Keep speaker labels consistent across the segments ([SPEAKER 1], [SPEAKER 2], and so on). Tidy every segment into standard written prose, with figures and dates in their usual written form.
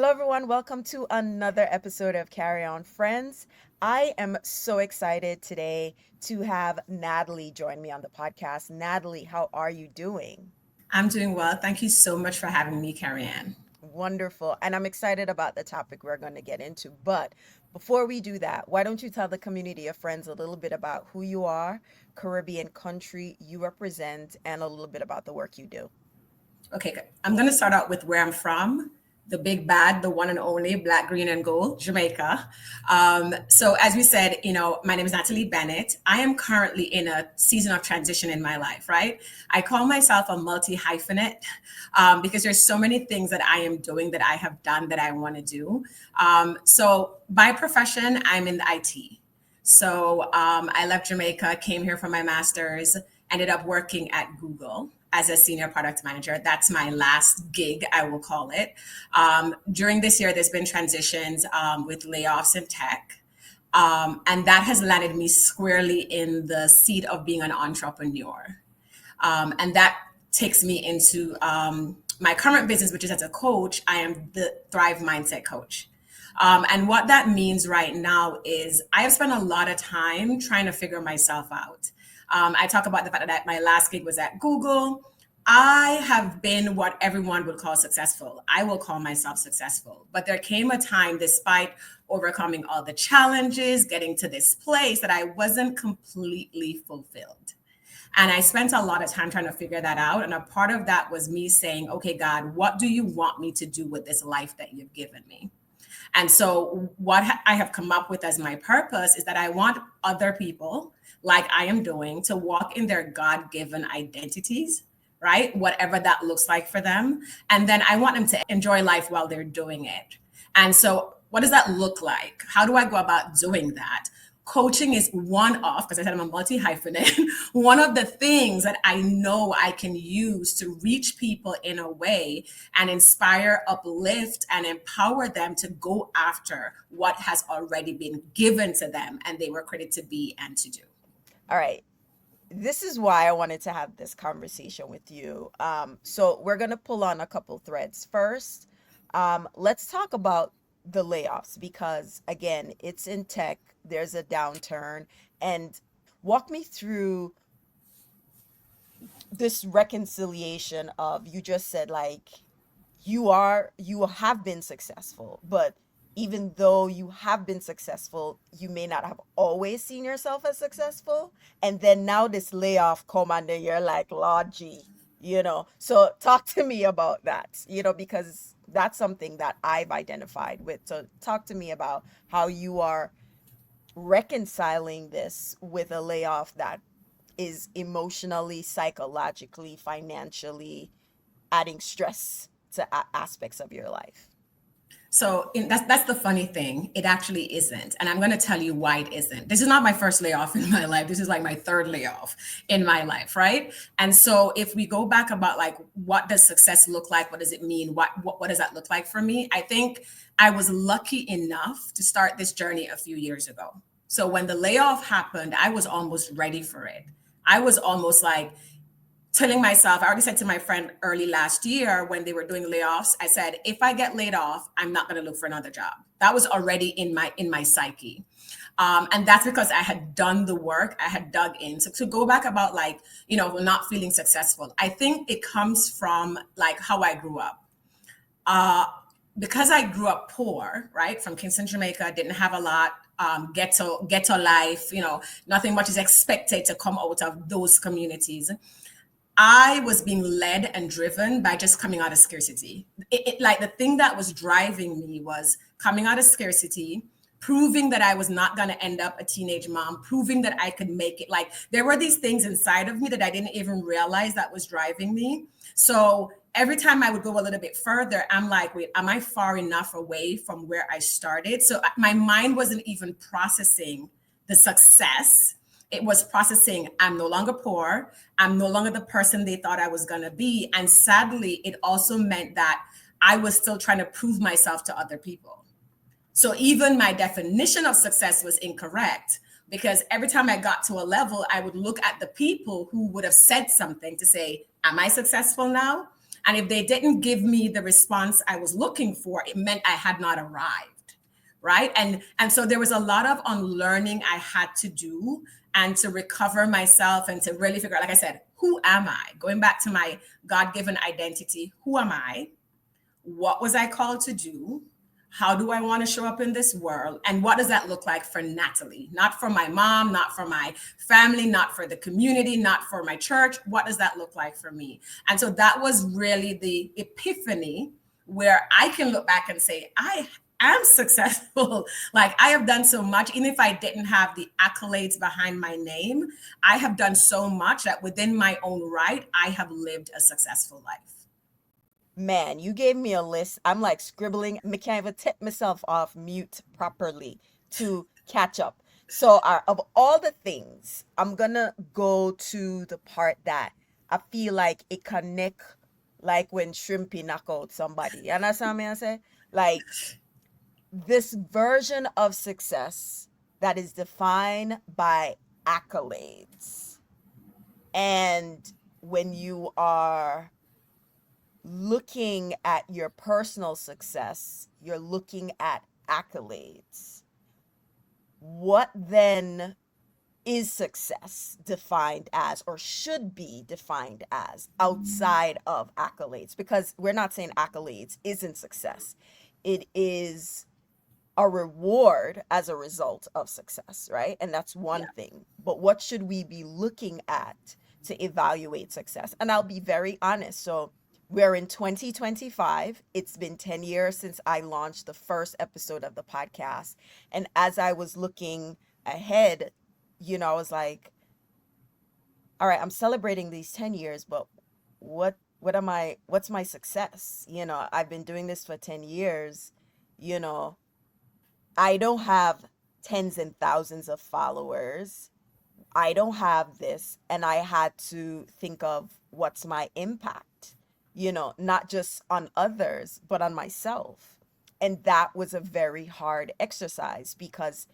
[SPEAKER 1] Hello, everyone. Welcome to another episode of Carry On Friends. I am so excited today to have Natalie join me on the podcast. Natalie, how are you doing?
[SPEAKER 2] I'm doing well. Thank you so much for having me, Carrie Ann.
[SPEAKER 1] Wonderful. And I'm excited about the topic we're going to get into. But before we do that, why don't you tell the community of friends a little bit about who you are, Caribbean country you represent, and a little bit about the work you do?
[SPEAKER 2] Okay, good. I'm going to start out with where I'm from, the big bad, the one and only black, green, and gold, Jamaica. So, as we said, my name is Natalie Bennett. I am currently in a season of transition in my life, right? I call myself a multi hyphenate because there's so many things that I am doing that I have done that I want to do. So, by profession, I'm in the IT. So I left Jamaica, came here for my master's, ended up working at Google as a senior product manager. That's my last gig, I will call it. During this year, there's been transitions with layoffs in tech. And that has landed me squarely in the seat of being an entrepreneur. And that takes me into my current business, which is as a coach. I am the Thrive Mindset Coach. And what that means right now is I have spent a lot of time trying to figure myself out. I talk about the fact that my last gig was at Google. I have been what everyone would call successful. I will call myself successful. But there came a time, despite overcoming all the challenges, getting to this place, that I wasn't completely fulfilled. And I spent a lot of time trying to figure that out. And a part of that was me saying, okay, God, what do you want me to do with this life that you've given me? And so, what I have come up with as my purpose is that I want other people, like I am doing, to walk in their God given identities, right? Whatever that looks like for them. And then I want them to enjoy life while they're doing it. And so, what does that look like? How do I go about doing that? Coaching is one of, because I said I'm a multi hyphenate, one of the things that I know I can use to reach people in a way and inspire, uplift, and empower them to go after what has already been given to them and they were created to be and to do.
[SPEAKER 1] All right. This is why I wanted to have this conversation with you. So we're gonna pull on a couple threads. First, let's talk about the layoffs because again, it's in tech. There's a downturn, and walk me through this reconciliation of you just said like you have been successful, but even though you have been successful, you may not have always seen yourself as successful. And then now this layoff come and then you're like, Lord G. So talk to me about that, because that's something that I've identified with. So talk to me about how you are reconciling this with a layoff that is emotionally, psychologically, financially adding stress to aspects of your life.
[SPEAKER 2] That's the funny thing. It actually isn't, and I'm going to tell you why it isn't. This is not my first layoff in my life. This is like my third layoff in my life, right? And so, if we go back about like what does success look like, what does it mean, what does that look like for me? I think I was lucky enough to start this journey a few years ago. So when the layoff happened, I was almost ready for it. I was almost like telling myself, I already said to my friend early last year when they were doing layoffs, I said, if I get laid off, I'm not going to look for another job. That was already in my psyche. And that's because I had done the work, I had dug in. So to go back about like, not feeling successful, I think it comes from like how I grew up. Uh, because I grew up poor, right, from Kingston, Jamaica, didn't have a lot, ghetto life, nothing much is expected to come out of those communities. I was being led and driven by just coming out of scarcity. Like the thing that was driving me was coming out of scarcity, proving that I was not going to end up a teenage mom, proving that I could make it. Like there were these things inside of me that I didn't even realize that was driving me. So every time I would go a little bit further, I'm like, wait, am I far enough away from where I started? So my mind wasn't even processing the success. It was processing, I'm no longer poor. I'm no longer the person they thought I was going to be. And sadly, it also meant that I was still trying to prove myself to other people. So even my definition of success was incorrect because every time I got to a level, I would look at the people who would have said something to say, am I successful now? And if they didn't give me the response I was looking for, it meant I had not arrived. Right. And so there was a lot of unlearning I had to do and to recover myself and to really figure out, like I said, who am I? Going back to my God-given identity, who am I? What was I called to do? How do I want to show up in this world? And what does that look like for Natalie? Not for my mom, not for my family, not for the community, not for my church. What does that look like for me? And so that was really the epiphany where I can look back and say, I am successful. Like I have done so much, even if I didn't have the accolades behind my name, I have done so much that within my own right, I have lived a successful life.
[SPEAKER 1] Man, you gave me a list. I'm like scribbling. I can't even tip myself off mute properly to catch up. So, of all the things, I'm gonna go to the part that I feel like it connect, like when Shrimpy knock out somebody. You understand me? I say, like this version of success that is defined by accolades, and when you are looking at your personal success, you're looking at accolades. What then is success defined as, or should be defined as, outside of accolades? Because we're not saying accolades isn't success. It is a reward as a result of success, right? And that's one
[SPEAKER 2] Yeah.
[SPEAKER 1] thing. But what should we be looking at to evaluate success? And I'll be very honest. So we're in 2025. It's been 10 years since I launched the first episode of the podcast. And as I was looking ahead, I was like, all right, I'm celebrating these 10 years, but what's my success? I've been doing this for 10 years. You know, I don't have tens and thousands of followers. I don't have this. And I had to think of what's my impact, not just on others, but on myself. And that was a very hard exercise because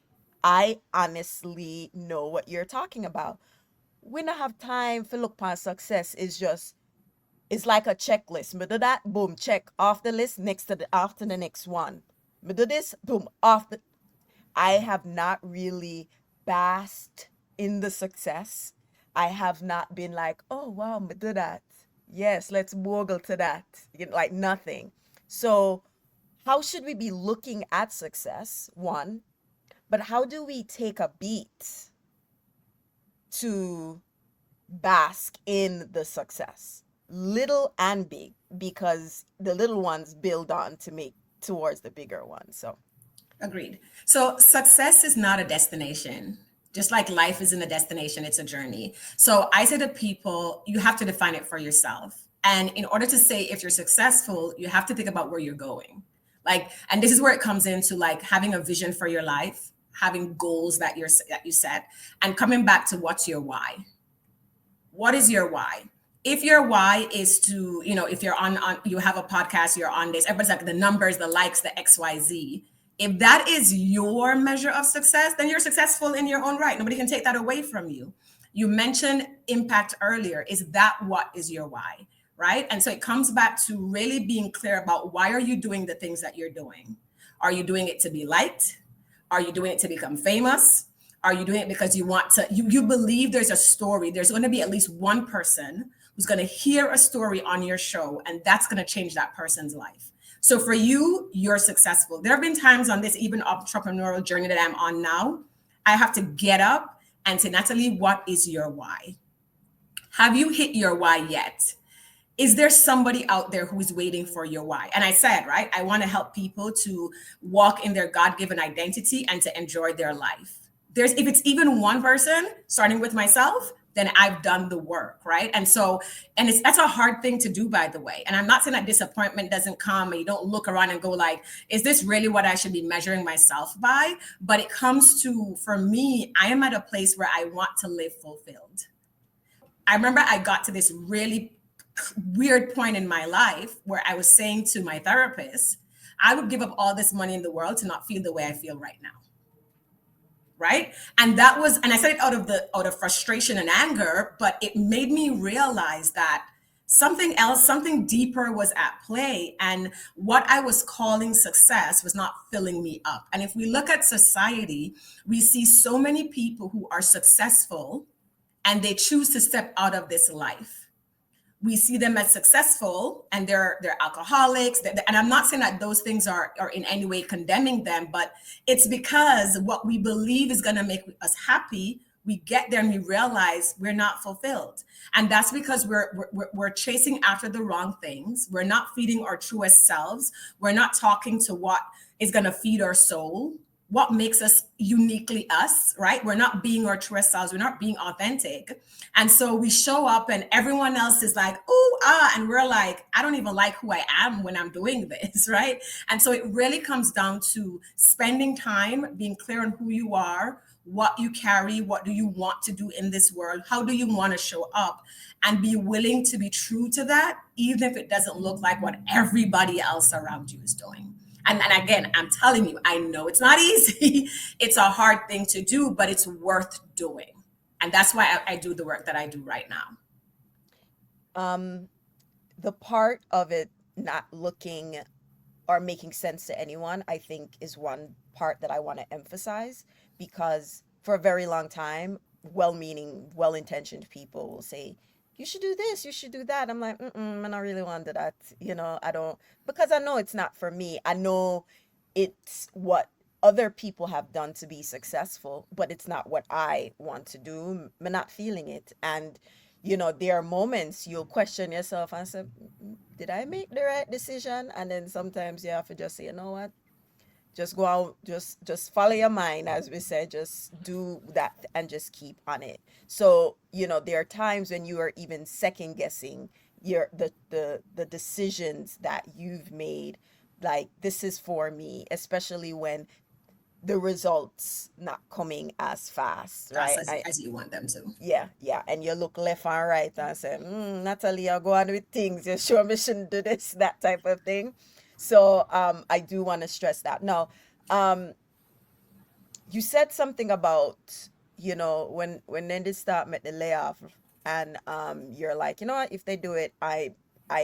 [SPEAKER 1] I honestly know what you're talking about. We don't have time for look past success. It's like a checklist. Me do that, boom, check off the list, next to the after the next one. Me do this, boom, off the I have not really basked in the success. I have not been like, oh wow, me do that. Yes, let's bogle to that. Like nothing. So how should we be looking at success? One, but how do we take a beat to bask in the success? Little and big, because the little ones build on to make towards the bigger one. So
[SPEAKER 2] Agreed. So success is not a destination. Just like life isn't a destination, it's a journey. So I say to people, you have to define it for yourself. And in order to say if you're successful, you have to think about where you're going. Like, and this is where it comes into like having a vision for your life, having goals that you set, and coming back to what's your why. What is your why? If your why is to, if you're on you have a podcast, you're on this, everybody's like the numbers, the likes, the XYZ. If that is your measure of success, then you're successful in your own right. Nobody can take that away from you. You mentioned impact earlier. Is that what is your why? Right. And so it comes back to really being clear about why are you doing the things that you're doing? Are you doing it to be liked? Are you doing it to become famous? Are you doing it because you want to, you believe there's a story? There's going to be at least one person who's going to hear a story on your show, and that's going to change that person's life. So for you, you're successful. There have been times on this even entrepreneurial journey that I'm on now, I have to get up and say, Natalie, what is your why? Have you hit your why yet? Is there somebody out there who is waiting for your why? And I said, right, I want to help people to walk in their God-given identity and to enjoy their life. If it's even one person, starting with myself, then I've done the work, right? And so, that's a hard thing to do, by the way. And I'm not saying that disappointment doesn't come and you don't look around and go like, is this really what I should be measuring myself by? But it comes to, for me, I am at a place where I want to live fulfilled. I remember I got to this really weird point in my life where I was saying to my therapist, I would give up all this money in the world to not feel the way I feel right now. Right. And I said it out of frustration and anger, but it made me realize that Something else, something deeper was at play. And what I was calling success was not filling me up. And if we look at society, we see so many people who are successful and they choose to step out of this life. We see them as successful and they're alcoholics, and I'm not saying that those things are in any way condemning them, but it's because what we believe is going to make us happy, we get there and we realize we're not fulfilled. And that's because we're chasing after the wrong things. We're not feeding our truest selves. We're not talking to what is going to feed our soul, what makes us uniquely us, right? We're not being our truest selves. We're not being authentic. And so we show up and everyone else is like, oh, and we're like, I don't even like who I am when I'm doing this, right? And so it really comes down to spending time, being clear on who you are, what you carry, what do you want to do in this world, how do you want to show up, and be willing to be true to that, even if it doesn't look like what everybody else around you is doing. And again, I'm telling you, I know it's not easy. It's a hard thing to do, but it's worth doing. And that's why I do the work that I do right now.
[SPEAKER 1] Um, the part of it not looking or making sense to anyone, I think, is one part that I want to emphasize, because for a very long time, well-meaning, well-intentioned people will say, you should do this, you should do that. I'm like, I don't really want to do that. I don't, because I know it's not for me. I know it's what other people have done to be successful, but it's not what I want to do. I'm not feeling it. And, there are moments you'll question yourself and say, did I make the right decision? And then sometimes you have to just say, you know what? Just go out, just follow your mind, as we said, just do that and just keep on it. So, there are times when you are even second guessing the decisions that you've made, like, this is for me, especially when the results not coming as fast,
[SPEAKER 2] As,
[SPEAKER 1] right?
[SPEAKER 2] as, as you want them to.
[SPEAKER 1] Yeah, yeah. And you look left and right and say, Natalie, I go on with things. You sure me shouldn't do this, that type of thing. So I do want to stress that. Now, um, you said something about, when then they start make the layoff, and you're like, you know what, if they do it, I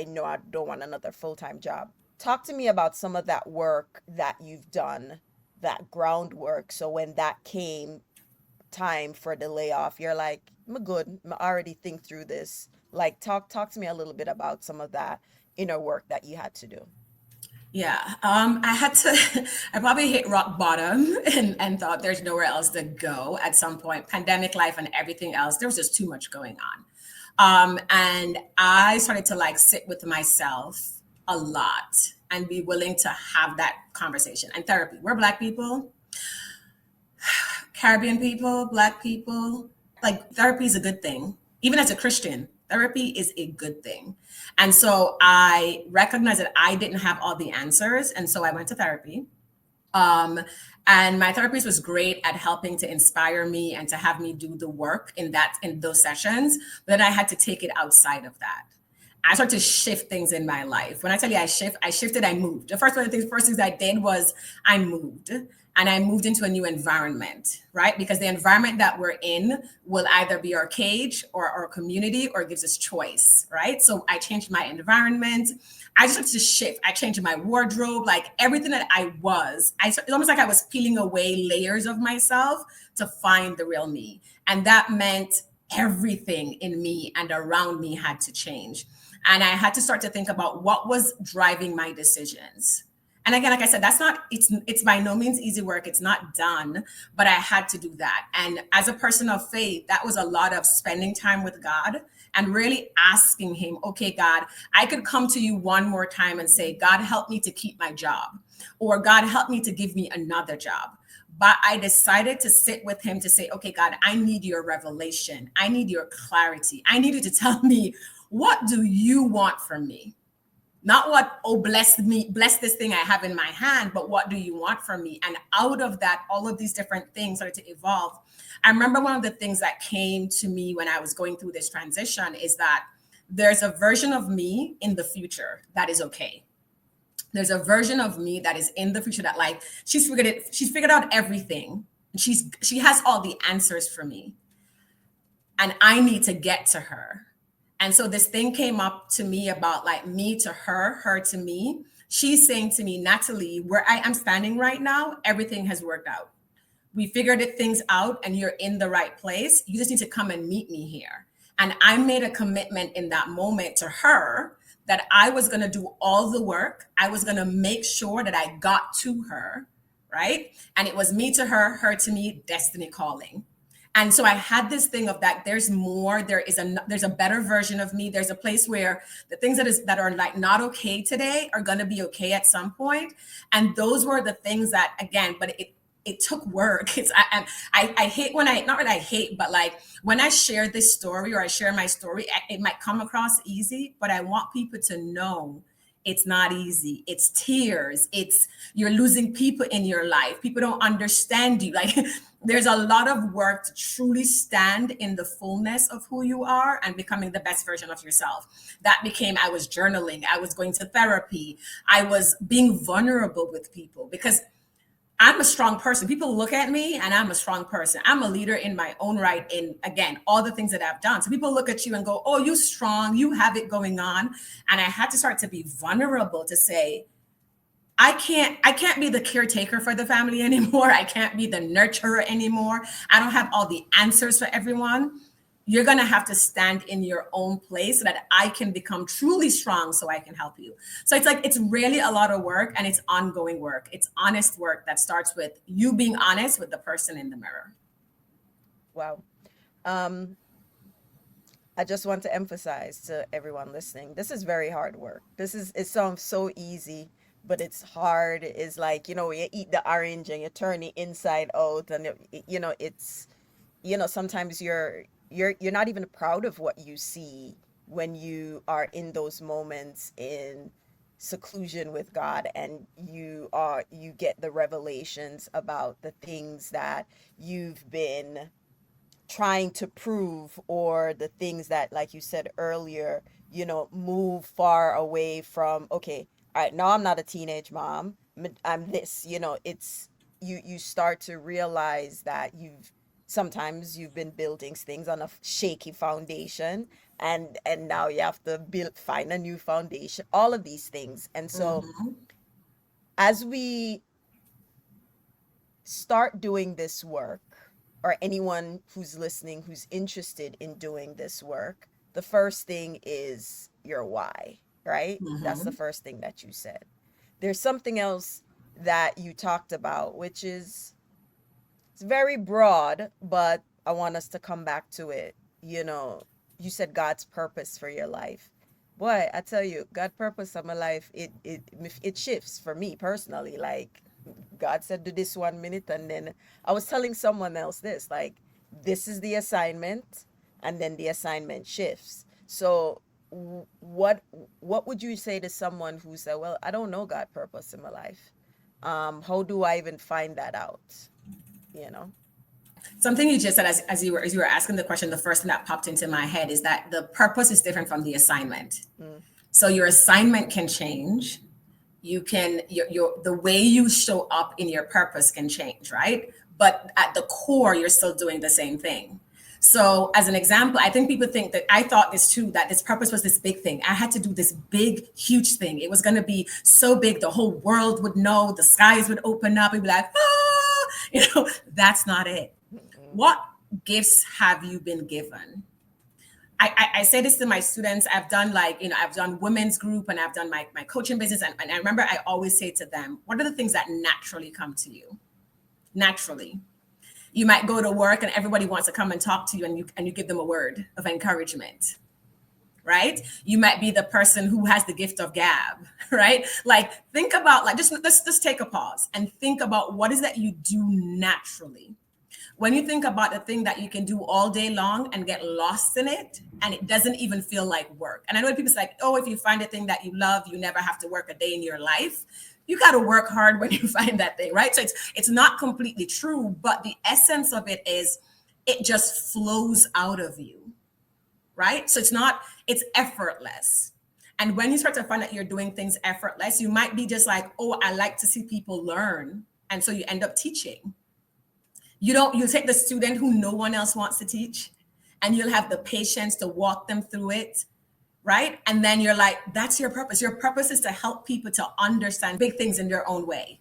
[SPEAKER 1] know I don't want another full-time job. Talk to me about some of that work that you've done, that groundwork. So when that came time for the layoff, you're like, I'm good. I already think through this. Like, talk to me a little bit about some of that inner work that you had to do.
[SPEAKER 2] Yeah, I had to, I probably hit rock bottom and thought there's nowhere else to go at some point. Pandemic life and everything else, there was just too much going on. And I started to like sit with myself a lot and be willing to have that conversation. And therapy, we're Black people, Caribbean people, Black people, like therapy is a good thing. Even as a Christian, therapy is a good thing. And so I recognized that I didn't have all the answers. And so I went to therapy. Um, and my therapist was great at helping to inspire me and to have me do the work in those sessions. But then I had to take it outside of that. I started to shift things in my life. When I tell you I shifted, I moved. The first things I did was I moved, and I moved into a new environment, right? Because the environment that we're in will either be our cage or our community or gives us choice, right? So I changed my environment. I just had to shift. I changed my wardrobe, like everything that it's almost like I was peeling away layers of myself to find the real me. And that meant everything in me and around me had to change. And I had to start to think about what was driving my decisions. And again, like I said, it's by no means easy work. It's not done, but I had to do that. And as a person of faith, that was a lot of spending time with God and really asking him, okay, God, I could come to you one more time and say, God, help me to keep my job, or God, help me to give me another job. But I decided to sit with him to say, okay, God, I need your revelation. I need your clarity. I need you to tell me, what do you want from me? Not what, oh, bless me, bless this thing I have in my hand, but what do you want from me? And out of that, all of these different things started to evolve. I remember one of the things that came to me when I was going through this transition is that there's a version of me in the future that is okay. There's a version of me that is in the future that like she's figured out everything. She has all the answers for me. And I need to get to her. And so this thing came up to me about like me to her, her to me. She's saying to me, Natalie, where I am standing right now, everything has worked out. We figured it things out and you're in the right place. You just need to come and meet me here. And I made a commitment in that moment to her that I was going to do all the work. I was going to make sure that I got to her, right? And it was me to her, her to me, destiny calling. And so I had this thing of that there's more, there's a better version of me. There's a place where the things that are like not okay today are going to be okay at some point. And those were the things that, again, but it took work. I hate when I, not that I hate, but like when I share this story or I share my story, it might come across easy, but I want people to know it's not easy. It's tears. It's you're losing people in your life. People don't understand you. Like there's a lot of work to truly stand in the fullness of who you are and becoming the best version of yourself. That became, I was journaling, I was going to therapy, I was being vulnerable with people because I'm a strong person. People look at me and I'm a strong person. I'm a leader in my own right in, again, all the things that I've done. So people look at you and go, oh, you strong, you have it going on. And I had to start to be vulnerable to say, I can't be the caretaker for the family anymore. I can't be the nurturer anymore. I don't have all the answers for everyone. You're going to have to stand in your own place so that I can become truly strong so I can help you. So it's like, it's really a lot of work and it's ongoing work. It's honest work that starts with you being honest with the person in the mirror.
[SPEAKER 1] Wow. Um, I just want to emphasize to everyone listening, this is very hard work. It sounds so easy, but it's hard. It's like, you eat the orange and you turn it inside out and it's, sometimes you're not even proud of what you see when you are in those moments in seclusion with God and you get the revelations about the things that you've been trying to prove, or the things that, like you said earlier, move far away from, okay, all right, now I'm not a teenage mom. I'm this, it's you start to realize that sometimes you've been building things on a shaky foundation, and now you have to find a new foundation, all of these things. And so
[SPEAKER 2] Mhm.
[SPEAKER 1] as we start doing this work, or anyone who's listening who's interested in doing this work, the first thing is your why, right? That's the
[SPEAKER 2] Mhm.
[SPEAKER 1] first thing that you said. There's something else that you talked about, which is, it's very broad, but I want us to come back to it. You said God's purpose for your life. Boy, I tell you, God's purpose of my life, it shifts for me personally. Like, God said do this 1 minute, and then I was telling someone else this, like, this is the assignment, and then the assignment shifts. So what would you say to someone who said, well, I don't know God purpose in my life? How do I even find that out? You know?
[SPEAKER 2] Something you just said as you were asking the question, the first thing that popped into my head is that the purpose is different from the assignment.
[SPEAKER 1] Mm,
[SPEAKER 2] So your assignment can change. You can your the way you show up in your purpose can change, right? But at the core, you're still doing the same thing. So as an example, I think people think that I thought this too, that this purpose was this big thing. I had to do this big, huge thing. It was going to be so big, the whole world would know, the skies would open up. We'd be like, ah, that's not it.
[SPEAKER 1] mm,
[SPEAKER 2] What gifts have you been given? I say this to my students. I've done I've done women's group and I've done my coaching business. And I remember I always say to them, what are the things that naturally come to you? Naturally. You might go to work and everybody wants to come and talk to you, and you give them a word of encouragement, right? You might be the person who has the gift of gab, right? Like think about, like, just let's take a pause and think about what is that you do naturally. When you think about the thing that you can do all day long and get lost in it, and it doesn't even feel like work. And I know people say, like, oh, if you find a thing that you love, you never have to work a day in your life. You got to work hard when you find that thing, right? So it's not completely true, but the essence of it is it just flows out of you, right? So it's effortless. And when you start to find that you're doing things effortless, you might be just like, oh, I like to see people learn. And so you end up teaching. You take the student who no one else wants to teach, and you'll have the patience to walk them through it, right? And then you're like, that's your purpose. Your purpose is to help people to understand big things in their own way.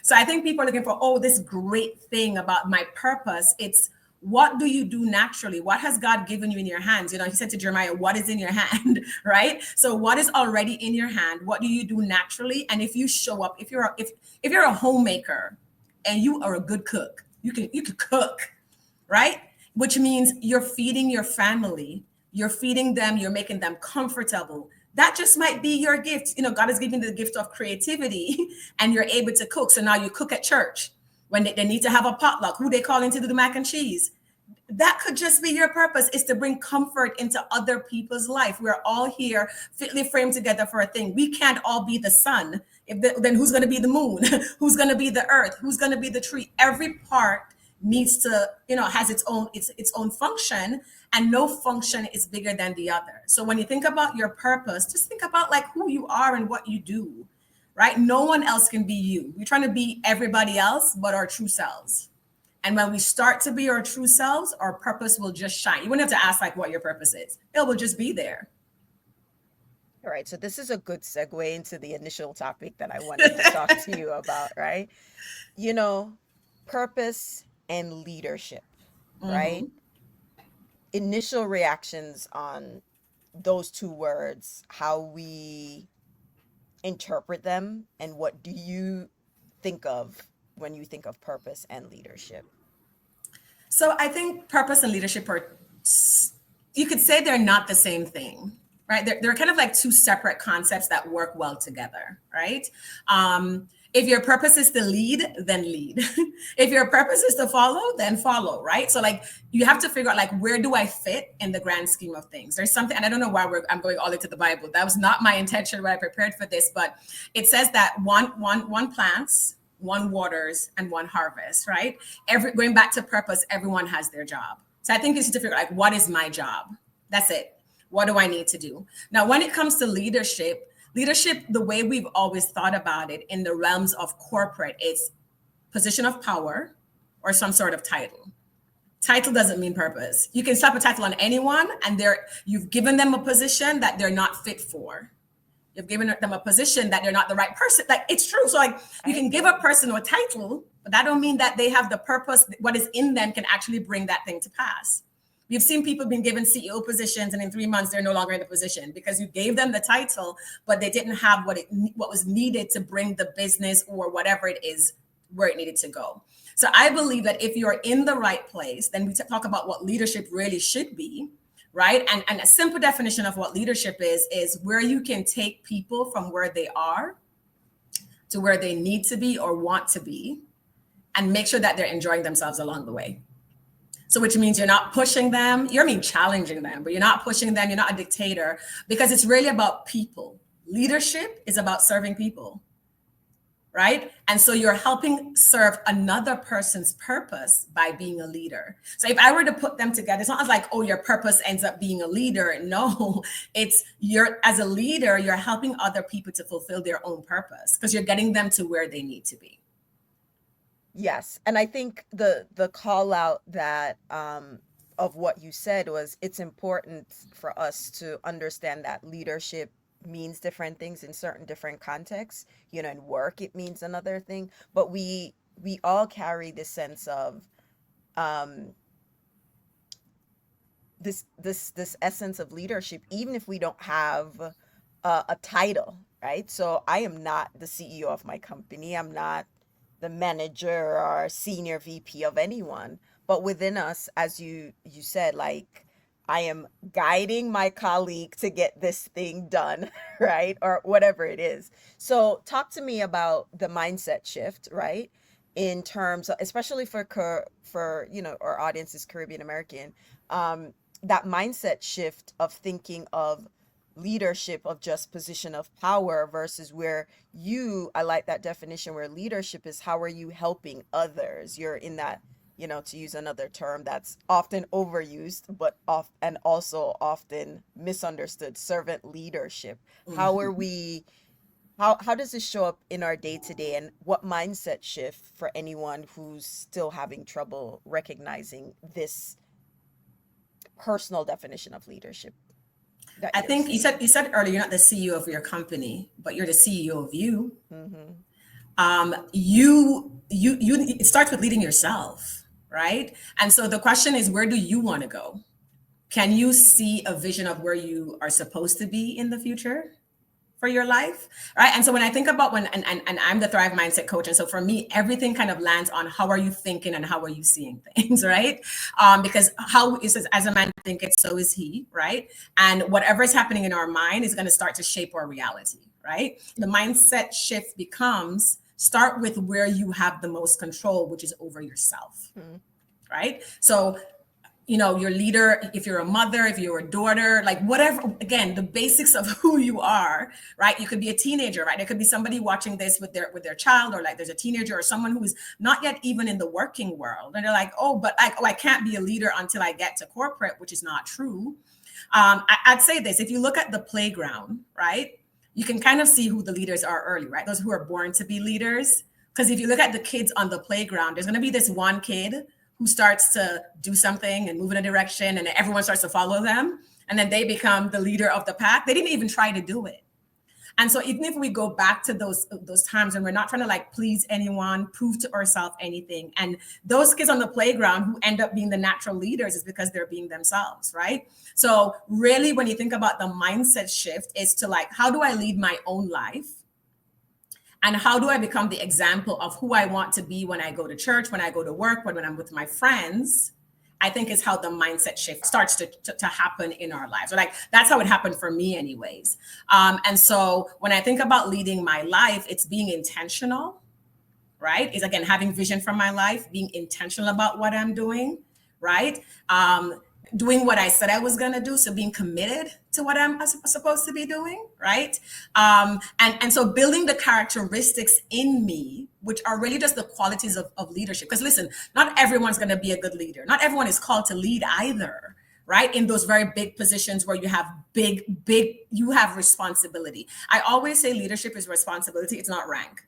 [SPEAKER 2] So I think people are looking for, oh, this great thing about my purpose. It's what do you do naturally? What has God given you in your hands? You know, he said to Jeremiah, what is in your hand, right? So what is already in your hand? What do you do naturally? And if you show up, if you're a homemaker and you are a good cook, you can cook, right? Which means you're feeding your family, you're feeding them, you're making them comfortable. That just might be your gift. You know, God has given you the gift of creativity and you're able to cook. So now you cook at church when they need to have a potluck. Who they calling to do the mac and cheese? That could just be your purpose, is to bring comfort into other people's life. We're all here fitly framed together for a thing. We can't all be the sun. Then who's going to be the moon? Who's going to be the earth? Who's going to be the tree? Every part needs to, you know, has its own function, and no function is bigger than the other. So when you think about your purpose, just think about like who you are and what you do, right? No one else can be you. We're trying to be everybody else but our true selves. And when we start to be our true selves, our purpose will just shine. You wouldn't have to ask like what your purpose is. It will just be there.
[SPEAKER 1] All right, so this is a good segue into the initial topic that I wanted to talk to you about, right? You know, purpose and leadership, right?
[SPEAKER 2] Mm-hmm.
[SPEAKER 1] Initial reactions on those two words, how we interpret them, and what do you think of when you think of purpose and leadership?
[SPEAKER 2] So I think purpose and leadership are, you could say they're not the same thing, right? They're kind of like two separate concepts that work well together, right? If your purpose is to lead, then lead. If your purpose is to follow, then follow, right? So like you have to figure out like, where do I fit in the grand scheme of things? There's something, and I don't know why I'm going all into the Bible. That was not my intention when I prepared for this, but it says that one plants, one waters, and one harvest, right? Going back to purpose, everyone has their job. So I think you need to figure out like, what is my job? That's it. What do I need to do? Now, when it comes to leadership, the way we've always thought about it in the realms of corporate, it's position of power or some sort of title. Title doesn't mean purpose. You can slap a title on anyone and you've given them a position that they're not fit for. You've given them a position that they're not the right person. Like it's true. So like you can give a person a title, but that don't mean that they have the purpose. What is in them can actually bring that thing to pass. You've seen people being given CEO positions, and in 3 months they're no longer in the position because you gave them the title, but they didn't have what was needed to bring the business or whatever it is where it needed to go. So I believe that if you're in the right place, then we talk about what leadership really should be, right? And a simple definition of what leadership is where you can take people from where they are to where they need to be or want to be, and make sure that they're enjoying themselves along the way. So which means you're not pushing them, challenging them, but you're not pushing them, you're not a dictator, because it's really about people. Leadership is about serving people, right? And so you're helping serve another person's purpose by being a leader. So if I were to put them together, it's not like, oh, your purpose ends up being a leader. No, it's as a leader, you're helping other people to fulfill their own purpose because you're getting them to where they need to be.
[SPEAKER 1] Yes, and I think the call out that of what you said was it's important for us to understand that leadership means different things in certain different contexts. You know, in work it means another thing, but we all carry this sense of um this essence of leadership, even if we don't have a title, right? So I am not the CEO of my company. I'm not the manager or senior VP of anyone. But within us, as you said, like I am guiding my colleague to get this thing done, right? Or whatever it is. So talk to me about the mindset shift, right? In terms of, especially for our audience is Caribbean American, um, that mindset shift of thinking of leadership of just position of power versus where I like that definition where leadership is how are you helping others. You're in that, to use another term that's often overused but and also often misunderstood, servant leadership. How are
[SPEAKER 2] Mhm.
[SPEAKER 1] we how does this show up in our day to day, and what mindset shift for anyone who's still having trouble recognizing this personal definition of leadership? that
[SPEAKER 2] I
[SPEAKER 1] you're
[SPEAKER 2] think
[SPEAKER 1] seeing.
[SPEAKER 2] you said earlier, you're not the CEO of your company, but you're the CEO of you.
[SPEAKER 1] Mm-hmm.
[SPEAKER 2] It starts with leading yourself, right? And so the question is, where do you want to go? Can you see a vision of where you are supposed to be in the future for your life, right? And so when I think about and I'm the Thrive Mindset coach, and so for me, everything kind of lands on how are you thinking and how are you seeing things, right? Because how it says, as a man thinketh, so is he, right? And whatever is happening in our mind is going to start to shape our reality, right? The mindset shift becomes start with where you have the most control, which is over yourself,
[SPEAKER 1] Mm-hmm.
[SPEAKER 2] right? So your leader, if you're a mother, if you're a daughter, like whatever, again, the basics of who you are, right? You could be a teenager, right? There could be somebody watching this with their child, or like there's a teenager or someone who is not yet even in the working world, and they're like, oh, but I can't be a leader until I get to corporate, which is not true. I'd say this: if you look at the playground, right, you can kind of see who the leaders are early, right? Those who are born to be leaders. Because if you look at the kids on the playground, there's going to be this one kid who starts to do something and move in a direction, and everyone starts to follow them. And then they become the leader of the pack. They didn't even try to do it. And so even if we go back to those times when we're not trying to like please anyone, prove to ourselves anything, and those kids on the playground who end up being the natural leaders is because they're being themselves, right? So really, when you think about the mindset shift, is to like, how do I lead my own life? And how do I become the example of who I want to be when I go to church, when I go to work, when I'm with my friends? I think is how the mindset shift starts to happen in our lives. So like that's how it happened for me anyways. And so when I think about leading my life, it's being intentional, right? Is again, having vision for my life, being intentional about what I'm doing, right? Doing what I said I was going to do. So being committed to what I'm supposed to be doing, right? And so building the characteristics in me, which are really just the qualities of leadership. Because listen, not everyone's going to be a good leader. Not everyone is called to lead either, right? In those very big positions where you have you have responsibility. I always say leadership is responsibility. It's not rank.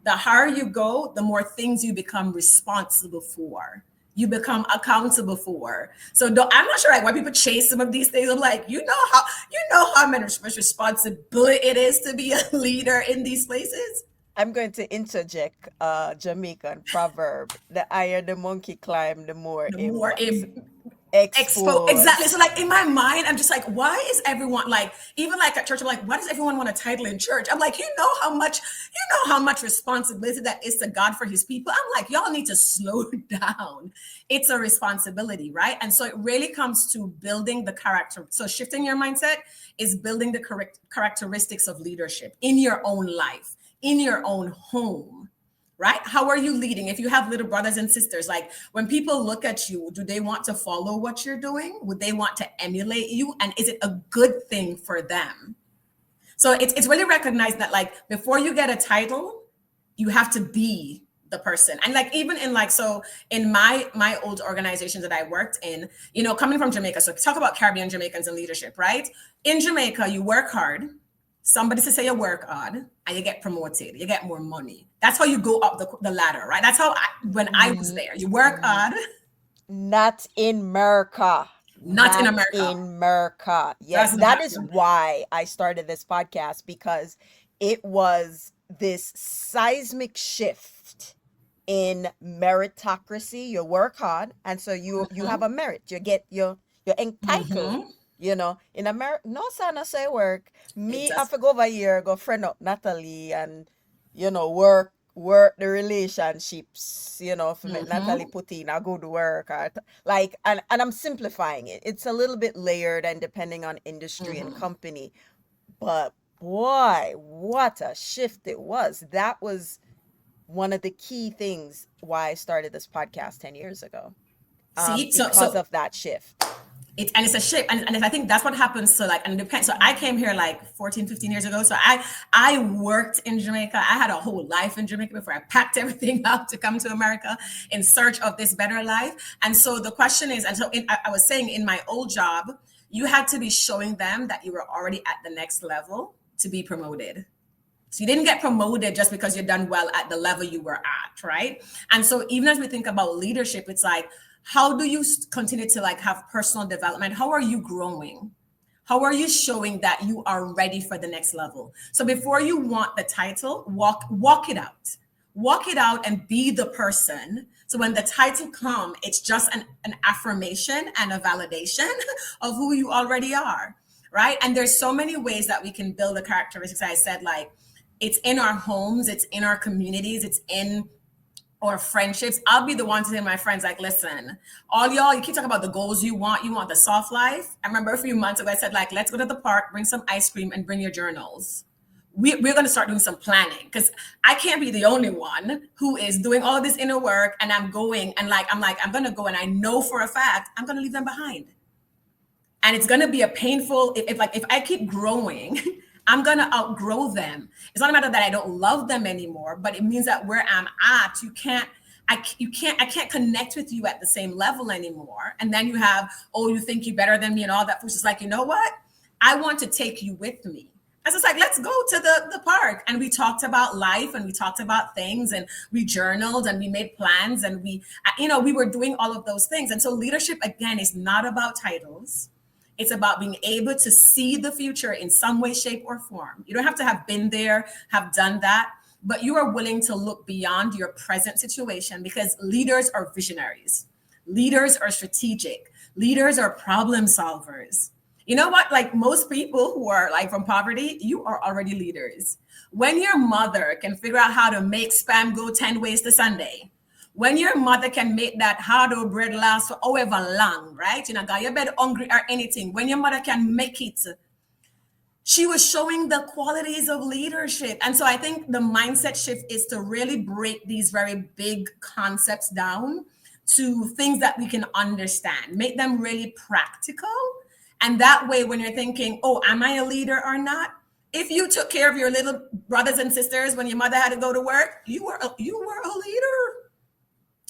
[SPEAKER 2] The higher you go, the more things you become responsible for. You become accountable for. So I'm not sure like why people chase some of these things. I'm like, you know how much responsibility it is to be a leader in these places.
[SPEAKER 1] I'm going to interject a Jamaican proverb: the higher the monkey climb, the more
[SPEAKER 2] The
[SPEAKER 1] it
[SPEAKER 2] more
[SPEAKER 1] what's
[SPEAKER 2] exactly. So
[SPEAKER 1] exposed.
[SPEAKER 2] like in my mind, I'm just like, why is everyone like, even like at church, I'm like, why does everyone want a title in church? I'm like, you know how much responsibility that is to God for his people. I'm like, y'all need to slow down. It's a responsibility, right? And so it really comes to building the character. So shifting your mindset is building the correct characteristics of leadership in your own life, in your own home, right? How are you leading? If you have little brothers and sisters, like when people look at you, do they want to follow what you're doing? Would they want to emulate you? And is it a good thing for them? So it's really recognizing that like before you get a title, you have to be the person. And like even in like, so in my old organizations that I worked in, coming from Jamaica, so talk about Caribbean Jamaicans and leadership, right? In Jamaica, you work hard. Somebody to say you work hard and you get promoted, you get more money. That's how you go up the ladder, right? That's how when I was
[SPEAKER 1] N-
[SPEAKER 2] there, you work
[SPEAKER 1] n-
[SPEAKER 2] hard.
[SPEAKER 1] Not in America.
[SPEAKER 2] Not in
[SPEAKER 1] Not
[SPEAKER 2] America.
[SPEAKER 1] in America.
[SPEAKER 2] That
[SPEAKER 1] Yes,
[SPEAKER 2] doesn't
[SPEAKER 1] that is
[SPEAKER 2] happen.
[SPEAKER 1] why I started this podcast, because it was this seismic shift in meritocracy. You work hard, and so you have a merit. You're entitled.
[SPEAKER 2] Mm-hmm.
[SPEAKER 1] In America, no son, I say work.
[SPEAKER 2] It
[SPEAKER 1] Me, I
[SPEAKER 2] does.
[SPEAKER 1] have to go over here, go friend up Natalie, and work the relationships. For make Natalie
[SPEAKER 2] Mm-hmm.
[SPEAKER 1] put in a good work, like, and I'm simplifying it. It's a little bit layered and depending on industry and
[SPEAKER 2] Mm-hmm.
[SPEAKER 1] company, but boy, what a shift it was. That was one of the key things why I started this podcast 10 years ago,
[SPEAKER 2] See, so
[SPEAKER 1] because
[SPEAKER 2] so
[SPEAKER 1] of that shift.
[SPEAKER 2] and it's a shape, and I think that's what happens. So like, and it depends. So I came here like 14, 15 years ago. So I worked in Jamaica. I had a whole life in Jamaica before I packed everything up to come to America in search of this better life. And so the question is, and so I was saying in my old job, you had to be showing them that you were already at the next level to be promoted. So you didn't get promoted just because you're done well at the level you were at, right? And so even as we think about leadership, it's like, how do you continue to like have personal development? How are you growing? How are you showing that you are ready for the next level? So before you want the title, walk it out. Walk it out and be the person. So when the title come, it's just an affirmation and a validation of who you already are, right? And there's so many ways that we can build the characteristics. I said, like, it's in our homes, it's in our communities, it's in or friendships. I'll be the one to tell my friends, like, listen, all y'all, you keep talking about the goals you want the soft life. I remember a few months ago, I said, like, let's go to the park, bring some ice cream and bring your journals. We're going to start doing some planning, because I can't be the only one who is doing all this inner work. And I'm going and I'm going to go, and I know for a fact I'm going to leave them behind. And it's going to be a painful, if I keep growing, I'm going to outgrow them. It's not a matter that I don't love them anymore, but it means that where I'm at, I can't connect with you at the same level anymore. And then you have, oh, you think you're better than me and all that, which is like, you know what? I want to take you with me. And so it's like, let's go to the park. And we talked about life, and we talked about things, and we journaled, and we made plans, and we were doing all of those things. And so leadership, again, is not about titles. It's about being able to see the future in some way, shape, or form. You don't have to have been there, have done that, but you are willing to look beyond your present situation, because leaders are visionaries. Leaders are strategic. Leaders are problem solvers. You know what? Like, most people who are like from poverty, you are already leaders. When your mother can figure out how to make spam go 10 ways to Sunday, when your mother can make that hard bread last for however long, right? You know, got your bed hungry or anything. When your mother can make it, she was showing the qualities of leadership. And so I think the mindset shift is to really break these very big concepts down to things that we can understand, make them really practical. And that way, when you're thinking, oh, am I a leader or not? If you took care of your little brothers and sisters when your mother had to go to work, you were a leader.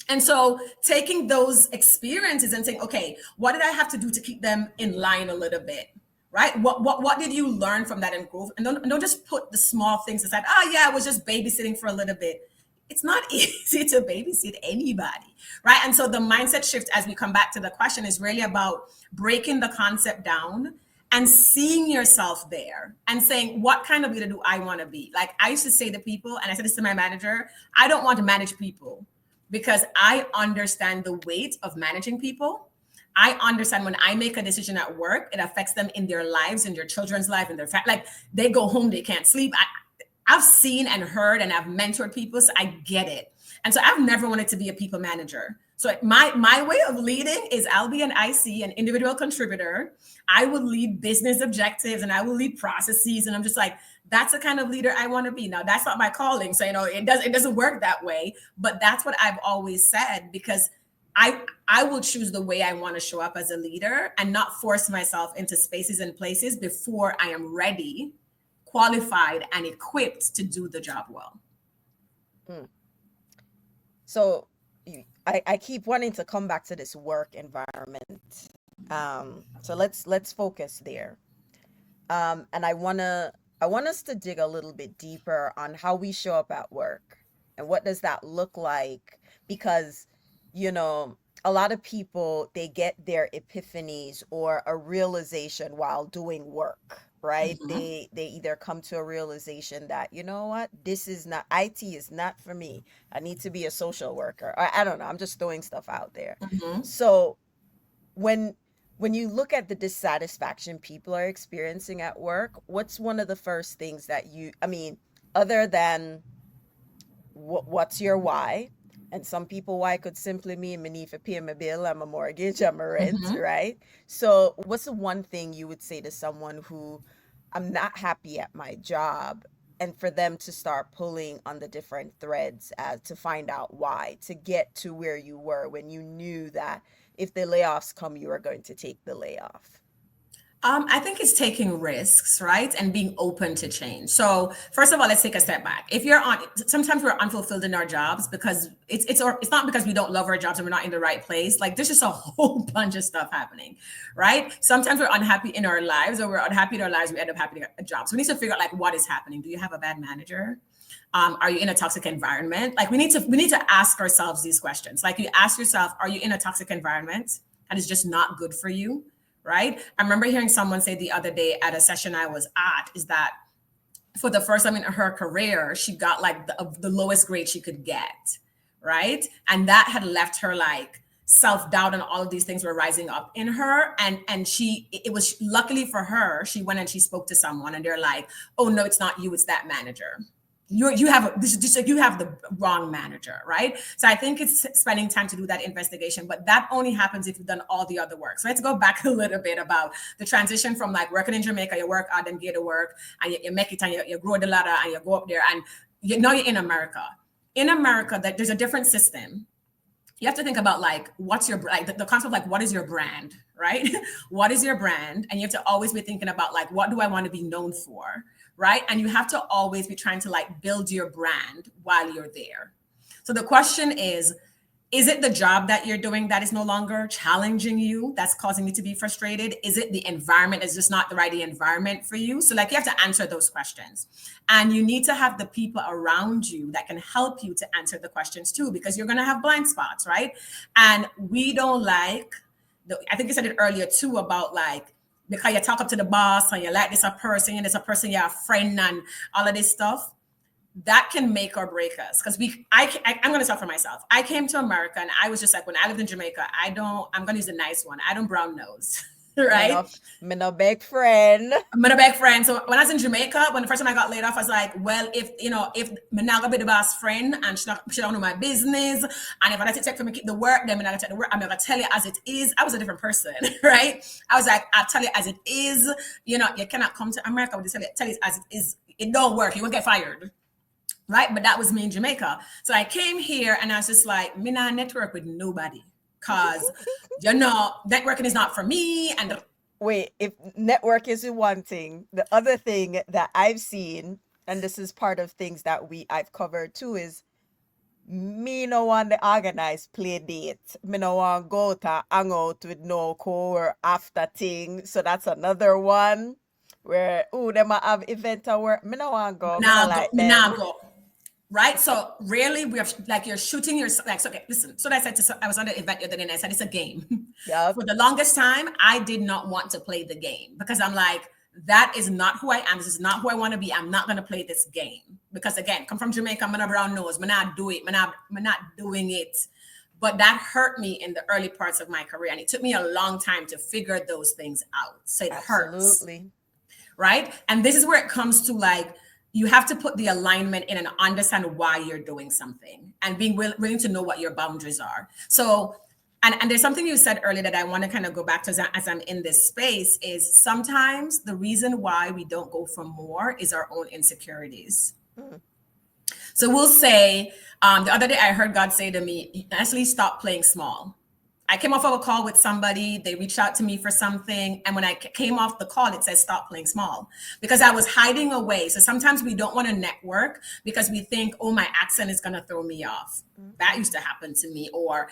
[SPEAKER 2] And so taking those experiences and saying, okay, what did I have to do to keep them in line a little bit? Right? What did you learn from that and growth? And don't just put the small things aside. Oh yeah, I was just babysitting for a little bit. It's not easy to babysit anybody, right? And so the mindset shift, as we come back to the question, is really about breaking the concept down and seeing yourself there and saying, what kind of leader do I want to be? Like, I used to say to people, and I said this to my manager, I don't want to manage people, because I understand the weight of managing people. I understand when I make a decision at work, it affects them in their lives, in their children's life, in their like, they go home, they can't sleep. I've seen and heard, and I've mentored people, so I get it. And so I've never wanted to be a people manager. So my way of leading is I'll be an IC, an individual contributor. I will lead business objectives, and I will lead processes. And I'm just like, that's the kind of leader I want to be. Now, that's not my calling. So, it doesn't work that way. But that's what I've always said, because I will choose the way I want to show up as a leader and not force myself into spaces and places before I am ready, qualified, and equipped to do the job well.
[SPEAKER 1] So I keep wanting to come back to this work environment. So let's focus there. And I want us to dig a little bit deeper on how we show up at work and what does that look like, because a lot of people, they get their epiphanies or a realization while doing work, right?
[SPEAKER 2] Mm-hmm.
[SPEAKER 1] They either come to a realization that, you know what, this is not, IT is not for me. I need to be a social worker. Or I don't know, I'm just throwing stuff out there.
[SPEAKER 2] Mm-hmm.
[SPEAKER 1] So when you look at the dissatisfaction people are experiencing at work, what's one of the first things that other than what's your why? And some people, why could simply mean me need to pay my bill, I'm a mortgage, I'm a rent,
[SPEAKER 2] Mm-hmm.
[SPEAKER 1] right? So what's the one thing you would say to someone who, I'm not happy at my job, and for them to start pulling on the different threads as to find out why, to get to where you were when you knew that if the layoffs come, you are going to take the layoff?
[SPEAKER 2] I think it's taking risks, right? And being open to change. So first of all, let's take a step back. Sometimes we're unfulfilled in our jobs because it's not because we don't love our jobs and we're not in the right place. Like, there's just a whole bunch of stuff happening, right? Sometimes we're unhappy in our lives, or we're unhappy in our lives, we end up happy at a job. So we need to figure out, like, what is happening. Do you have a bad manager? Are you in a toxic environment? Like, we need to ask ourselves these questions. Like, you ask yourself, are you in a toxic environment and it's just not good for you? right? I remember hearing someone say the other day at a session I was at, is that for the first time in her career, she got like the lowest grade she could get, right? And that had left her like self-doubt, and all of these things were rising up in her. And she, it was, luckily for her, she went and she spoke to someone, and they're like, oh no, it's not you, it's that manager. You have this is just like, you have the wrong manager, right? So I think it's spending time to do that investigation, but that only happens if you've done all the other work. So let's go back a little bit about the transition from like working in Jamaica. You work out and get to work, and you make it, and you grow the ladder, and you go up there, and now you're in America. In America, that there's a different system. You have to think about like, what's your, like the concept of like, what is your brand, right? What is your brand? And you have to always be thinking about like, what do I want to be known for, right? And you have to always be trying to like build your brand while you're there. So the question is it the job that you're doing that is no longer challenging you, that's causing you to be frustrated? Is it the environment is just not the right environment for you? So like, you have to answer those questions, and you need to have the people around you that can help you to answer the questions too, because you're going to have blind spots, right? And we don't like I think you said it earlier too, about like, because you talk up to the boss and you like this a person, and it's a person, you're a friend, and all of this stuff, that can make or break us. Because I'm going to talk for myself. I came to America, and I was just like, when I lived in Jamaica, I'm going to use a nice one, I don't brown nose. Right?
[SPEAKER 1] Me no big friend.
[SPEAKER 2] I'm not a big friend. So when I was in Jamaica, when the first time I got laid off, I was like, well, if me not gonna be the boss friend, and she don't know my business, and if I let it take for me keep the work, then I'm not gonna take the work. I'm gonna tell you as it is. I was a different person, right? I was like, I'll tell you as it is. You cannot come to America with tell you as it is. It don't work. You won't get fired. Right? But that was me in Jamaica. So I came here, and I was just like, me not network with nobody, because networking is not for me. And
[SPEAKER 1] Wait, if network is one thing, the other thing that I've seen, and this is part of things that I've covered too, is me no want the organized play date. Me no want go to hang out with no co or after thing. So that's another one where them a have event at work. Me no want go. Me no like them.
[SPEAKER 2] now go. Right. So rarely we have like, you're shooting your like, so okay, listen. So I said I was on the event the other day, and I said it's a game.
[SPEAKER 1] Yep.
[SPEAKER 2] For the longest time, I did not want to play the game, because I'm like, that is not who I am. This is not who I want to be. I'm not going to play this game, because again, come from Jamaica, I'm not brown nose. I'm not do it. I'm not doing it. But that hurt me in the early parts of my career, and it took me a long time to figure those things out. So it hurts.
[SPEAKER 1] Absolutely.
[SPEAKER 2] Right. And this is where it comes to like, you have to put the alignment in and understand why you're doing something, and being willing to know what your boundaries are. So, and there's something you said earlier that I want to kind of go back to as I'm in this space, is sometimes the reason why we don't go for more is our own insecurities.
[SPEAKER 1] Mm.
[SPEAKER 2] So we'll say, the other day I heard God say to me, Natalie, stop playing small. I came off of a call with somebody, they reached out to me for something, and when I came off the call, it says stop playing small, because I was hiding away. So sometimes we don't want to network because we think, oh, my accent is going to throw me off. That used to happen to me. Or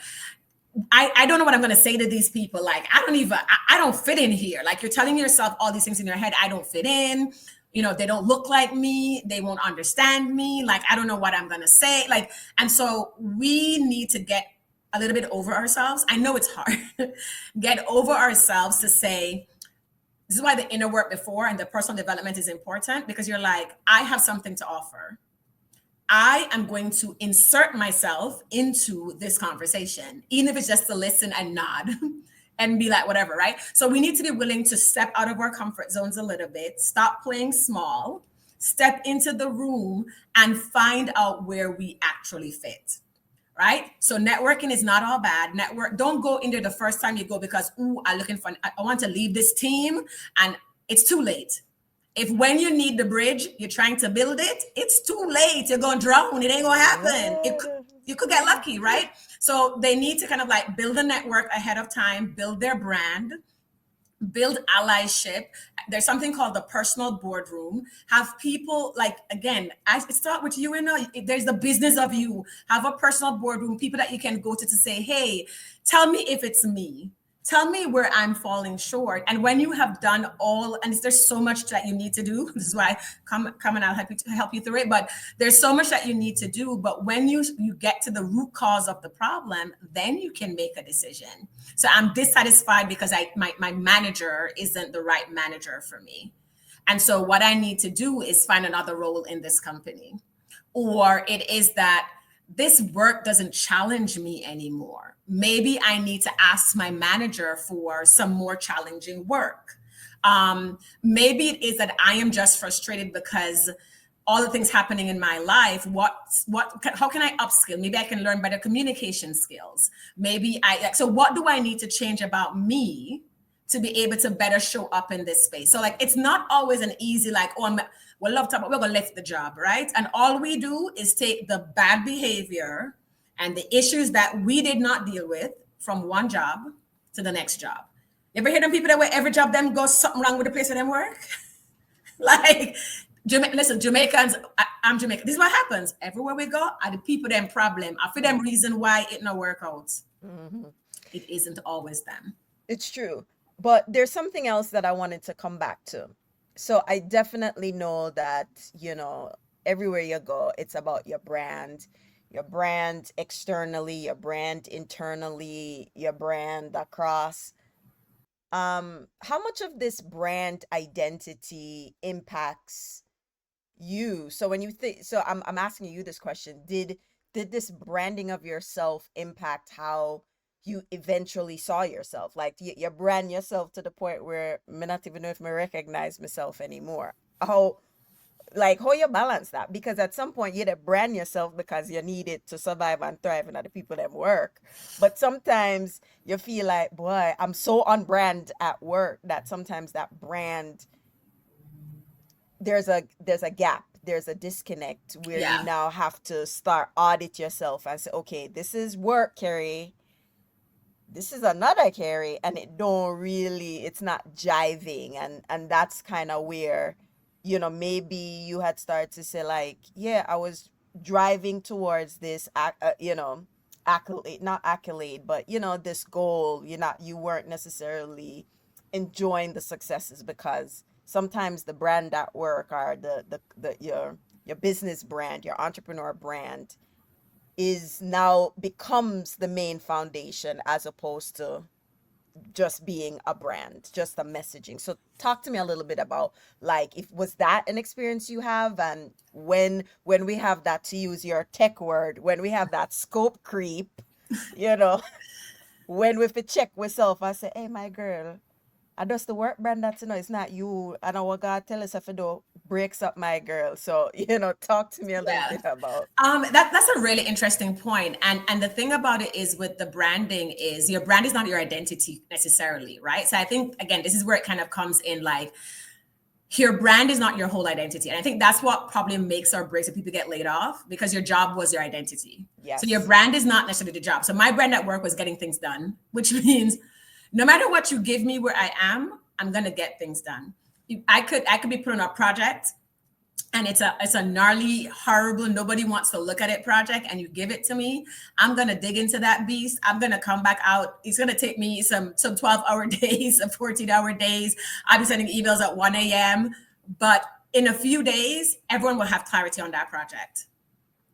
[SPEAKER 2] I don't know what I'm going to say to these people. Like, I don't fit in here. Like, you're telling yourself all these things in your head. I don't fit in. They don't look like me. They won't understand me. Like, I don't know what I'm going to say. Like, and so we need to get a little bit over ourselves. I know it's hard. Get over ourselves to say, this is why the inner work before and the personal development is important, because you're like, I have something to offer. I am going to insert myself into this conversation, even if it's just to listen and nod and be like, whatever, right? So we need to be willing to step out of our comfort zones a little bit, stop playing small, step into the room, and find out where we actually fit. Right? So networking is not all bad. Don't go in there the first time you go because, I'm looking for, I want to leave this team, and it's too late. If when you need the bridge, you're trying to build it, it's too late. You're going to drown. It ain't going to happen. You could get lucky, right? So they need to kind of like build a network ahead of time, build their brand, build allyship. There's something called the personal boardroom. Have people like, again, I start with you, there's the business of you. Have a personal boardroom, people that you can go to say, hey, tell me if it's me. Tell me where I'm falling short. And when you have done all, and there's so much that you need to do. This is why come and I'll help you through it. But there's so much that you need to do. But when you get to the root cause of the problem, then you can make a decision. So I'm dissatisfied because my manager isn't the right manager for me. And so what I need to do is find another role in this company. Or it is that this work doesn't challenge me anymore. Maybe I need to ask my manager for some more challenging work. Maybe it is that I am just frustrated because all the things happening in my life. How can I upskill? Maybe I can learn better communication skills. So what do I need to change about me to be able to better show up in this space? So like, it's not always an easy, like, oh, we'll love to, but we're going to lift the job, right? And all we do is take the bad behavior and the issues that we did not deal with from one job to the next job. You ever hear them people that where every job them goes something wrong with the place where them work? Like, listen, Jamaicans, I'm Jamaican. This is what happens. Everywhere we go, are the people them problem. I feel them reason why it no work out.
[SPEAKER 1] Mm-hmm.
[SPEAKER 2] It isn't always them.
[SPEAKER 1] It's true. But there's something else that I wanted to come back to. So I definitely know that, everywhere you go, it's about your brand externally, your brand internally, your brand across. How much of this brand identity impacts you? So when you think, so I'm asking you this question, did this branding of yourself impact how you eventually saw yourself? Like you brand yourself to the point where me not even know if me recognize myself anymore. How you balance that? Because at some point you brand yourself because you need it to survive and thrive and other people that work. But sometimes you feel like, boy, I'm so on brand at work that sometimes that brand, there's a gap, there's a disconnect where you
[SPEAKER 2] Yeah.
[SPEAKER 1] now have to start audit yourself and say, okay, this is work, Carrie, this is another Carrie, and it's not jiving, and that's kind of where, maybe you had started to say like, yeah, I was driving towards this accolade, not accolade, but this goal. You weren't necessarily enjoying the successes because sometimes the brand at work, or your business brand, your entrepreneur brand, is now becomes the main foundation as opposed to just being a brand, just a messaging. So talk to me a little bit about, like, if was that an experience you have, and when we have that, to use your tech word, when we have that scope creep, you know, when we fi check myself, I say, hey, my girl, I just the work brand that, it's not you. I know what God tell us if I do breaks up, my girl. So, talk to me a little
[SPEAKER 2] Yeah.
[SPEAKER 1] bit about.
[SPEAKER 2] That's a really interesting point. And the thing about it is, with the branding, is your brand is not your identity necessarily, right? So I think, again, this is where it kind of comes in, like, your brand is not your whole identity. And I think that's what probably makes or breaks if people get laid off, because your job was your identity. So your
[SPEAKER 1] Yes.
[SPEAKER 2] brand is not necessarily the job. So my brand at work was getting things done, which means no matter what you give me where I am, I'm gonna get things done. I could be put on a project, and it's a gnarly, horrible, nobody wants to look at it project, and you give it to me. I'm gonna dig into that beast. I'm gonna come back out. It's gonna take me some 12-hour days, some 14-hour days. I'll be sending emails at 1 a.m. But in a few days, everyone will have clarity on that project.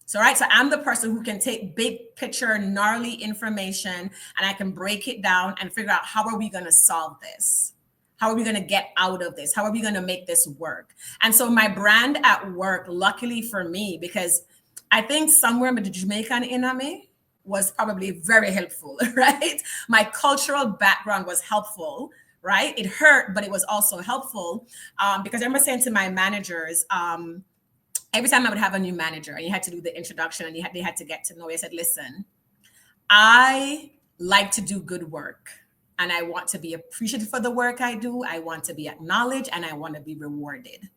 [SPEAKER 2] So, right. So I'm the person who can take big picture, gnarly information, and I can break it down and figure out, how are we going to solve this? How are we going to get out of this? How are we going to make this work? And so my brand at work, luckily for me, because I think somewhere with the Jamaican in me was probably very helpful, right? My cultural background was helpful, right? It hurt, but it was also helpful, because I remember saying to my managers, every time I would have a new manager and you had to do the introduction and they had to get to know you, I said, listen, I like to do good work, and I want to be appreciated for the work I do. I want to be acknowledged, and I want to be rewarded.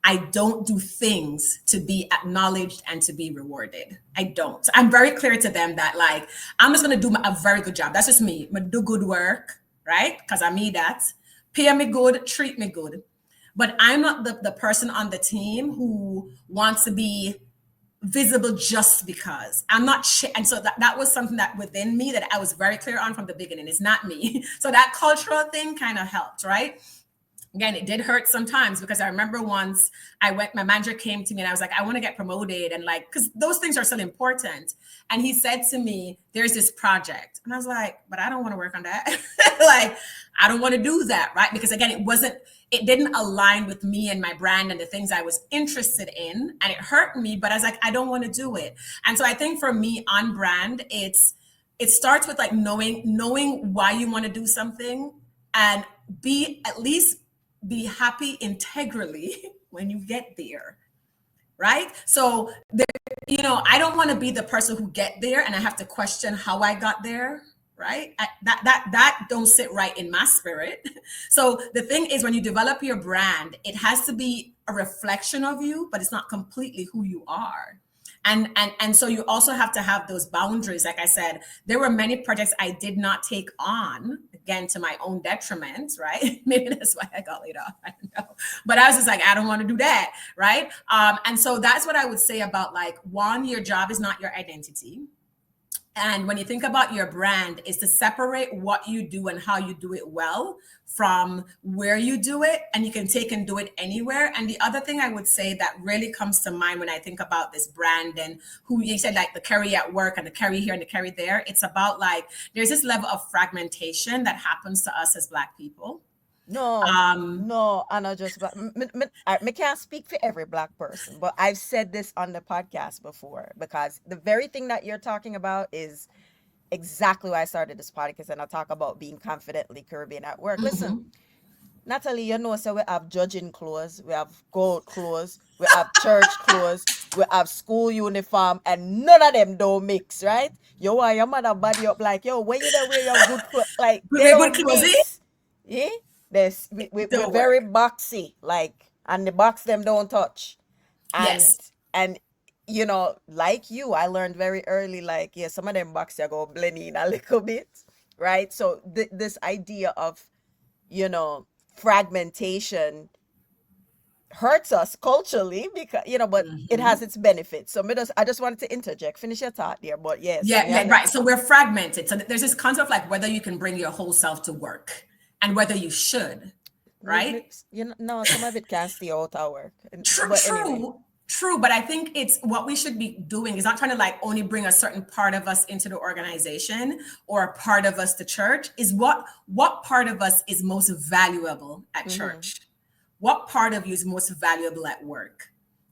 [SPEAKER 2] I don't do things to be acknowledged and to be rewarded. I don't. I'm very clear to them that, like, I'm just going to do a very good job. That's just me. I'm going to do good work, right? Because I need that. Pay me good, treat me good. But I'm not the person on the team who wants to be visible just because I'm not and so that was something that within me that I was very clear on from the beginning. It's not me. So that cultural thing kind of helped, right? Again, it did hurt sometimes because I remember once my manager came to me and I was like, I want to get promoted. And like, because those things are still important. And he said to me, there's this project. And I was like, but I don't want to work on that. Like, I don't want to do that. Right. Because again, it didn't align with me and my brand and the things I was interested in. And it hurt me, but I was like, I don't want to do it. And so I think for me on brand, it starts with like knowing why you want to do something and be happy integrally when you get there, right? So I don't want to be the person who get there and I have to question how I got there, right? That don't sit right in my spirit. So the thing is, when you develop your brand, it has to be a reflection of you, but it's not completely who you are. And so you also have to have those boundaries. Like I said, there were many projects I did not take on, again, to my own detriment, right? Maybe that's why I got laid off. I don't know. But I was just like, I don't want to do that, right? And so that's what I would say about like, one, your job is not your identity. And when you think about your brand, is to separate what you do and how you do it well from where you do it, and you can take and do it anywhere. And the other thing I would say that really comes to mind when I think about this brand and who you said, like the Kerry at work and the Kerry here and the Kerry there, it's about like, there's this level of fragmentation that happens to us as Black people.
[SPEAKER 1] No, and I just, I can't speak for every Black person, but I've said this on the podcast before because the very thing that you're talking about is exactly why I started this podcast, and I talk about being confidently Caribbean at work. Listen, Natalie, so we have judging clothes, we have gold clothes, we have church clothes, we have school uniform, and none of them don't mix, right? Your mother body up like, when you don't wear your good clothes, like, they
[SPEAKER 2] Good
[SPEAKER 1] don't
[SPEAKER 2] clothes,
[SPEAKER 1] mix. Yeah? We're very boxy, like, and the box them don't touch.
[SPEAKER 2] Yes.
[SPEAKER 1] And like you, I learned very early, like, yeah, some of them box you go blend in a little bit, right? So this idea of, fragmentation hurts us culturally because, but it has its benefits. So I just wanted to interject. Finish your thought there, but yes.
[SPEAKER 2] Yeah, right. So we're fragmented. So there's this concept of like whether you can bring your whole self to work and whether you should, right?
[SPEAKER 1] No, some of it can stay out of work.
[SPEAKER 2] True. But I think it's what we should be doing is not trying to like only bring a certain part of us into the organization or a part of us to church. Is what part of us is most valuable at church? What part of you is most valuable at work?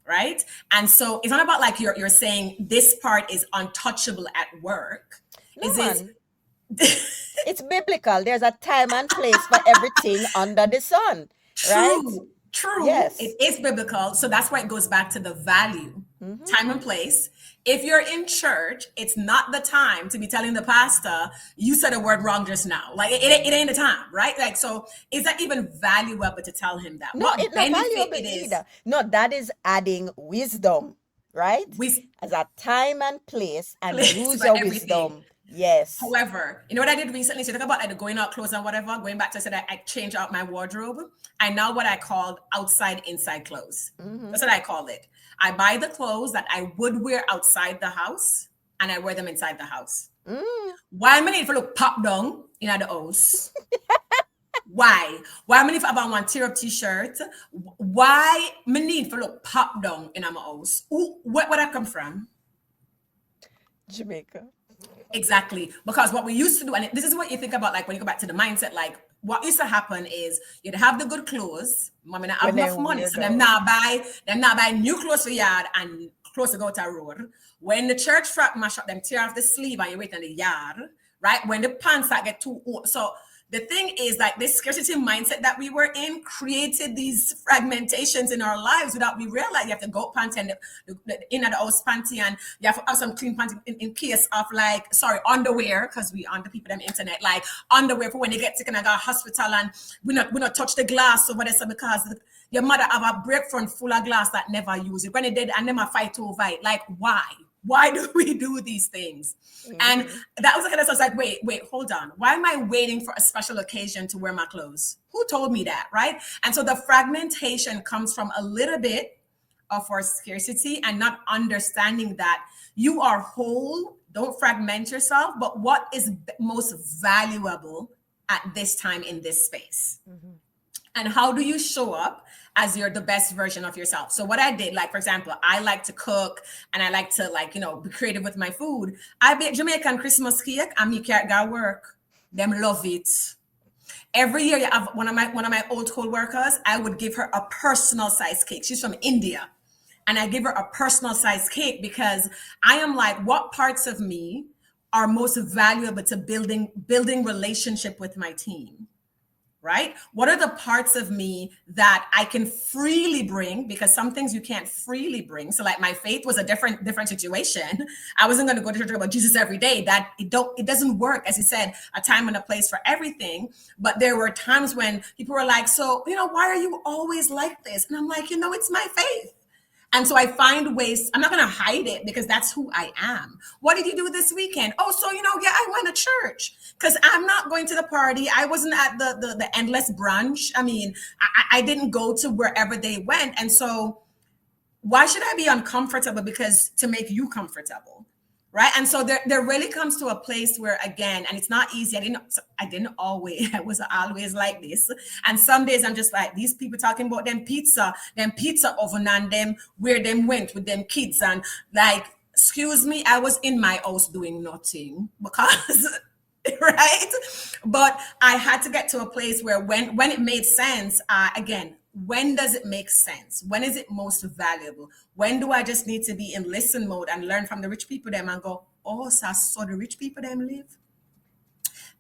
[SPEAKER 2] Right. And so it's not about like you're saying this part is untouchable at work.
[SPEAKER 1] It's biblical. There's a time and place for everything under the sun. Right?
[SPEAKER 2] True.
[SPEAKER 1] Yes.
[SPEAKER 2] It is biblical. So that's why it goes back to the value, time and place. If you're in church, it's not the time to be telling the pastor, you said a word wrong just now. Like it ain't the time, right? Like, so is that even valuable to tell him that?
[SPEAKER 1] No, it's not valuable either. No, that is adding wisdom, right? As a time and place and use your wisdom. Yes.
[SPEAKER 2] However, you know what I did recently? So talk about like the going out clothes and whatever, going back to say that I changed out my wardrobe. I now what I called outside inside clothes. That's what I called it. I buy the clothes that I would wear outside the house and I wear them inside the house. Why am I need to look pop down in the house? Why am I need to have one tear up t-shirt? Why me need to look pop down in my house? Where I come from?
[SPEAKER 1] Jamaica.
[SPEAKER 2] Exactly. Because what we used to do, and this is what you think about, like when you go back to the mindset, like what used to happen is you'd have the good clothes, mommy not have enough money, so them not buy new clothes for yard and clothes to go to a road. When the church frack mash up, them tear off the sleeve and you wait in the yard, right? When the pants start get too old. So the thing is like this scarcity mindset that we were in created these fragmentations in our lives without we realize you have to go panty and the inner the house panty and you have to have some clean panty in case of like, underwear, because we on the people them internet, like underwear for when you get sick and I got hospital and we not touch the glass or whatever because your mother have a break front full of glass that never use it. When it did and them a fight over it. Like why? Why do we do these things? And that was the kind of stuff like, wait, hold on. Why am I waiting for a special occasion to wear my clothes? Who told me that, right? And so the fragmentation comes from a little bit of our scarcity and not understanding that you are whole. Don't fragment yourself, but what is most valuable at this time in this space?
[SPEAKER 1] Mhm.
[SPEAKER 2] And how do you show up as you're the best version of yourself? So what I did, like for example, I like to cook and I like to like, be creative with my food. I bake Jamaican Christmas cake and me can't go work. Them love it. Every year, you have one of my old co-workers. I would give her a personal size cake. She's from India, and I give her a personal size cake because I am like, what parts of me are most valuable to building relationship with my team? Right? What are the parts of me that I can freely bring? Because some things you can't freely bring. So like my faith was a different situation. I wasn't going to go to church about Jesus every day. That it doesn't work. As he said, a time and a place for everything. But there were times when people were like, so, why are you always like this? And I'm like, it's my faith. And so I find ways, I'm not going to hide it because that's who I am. What did you do this weekend? Oh, so, yeah, I went to church because I'm not going to the party. I wasn't at the endless brunch. I mean, I didn't go to wherever they went. And so why should I be uncomfortable because to make you comfortable? Right. And so there really comes to a place where, again, and it's not easy. I didn't always, I was always like this. And some days I'm just like, these people talking about them pizza oven and them where them went with them kids. And like, excuse me, I was in my house doing nothing because right. But I had to get to a place where when it made sense, again, when does it make sense? When is it most valuable? When do I just need to be in listen mode and learn from the rich people them and go, oh, so the rich people them live?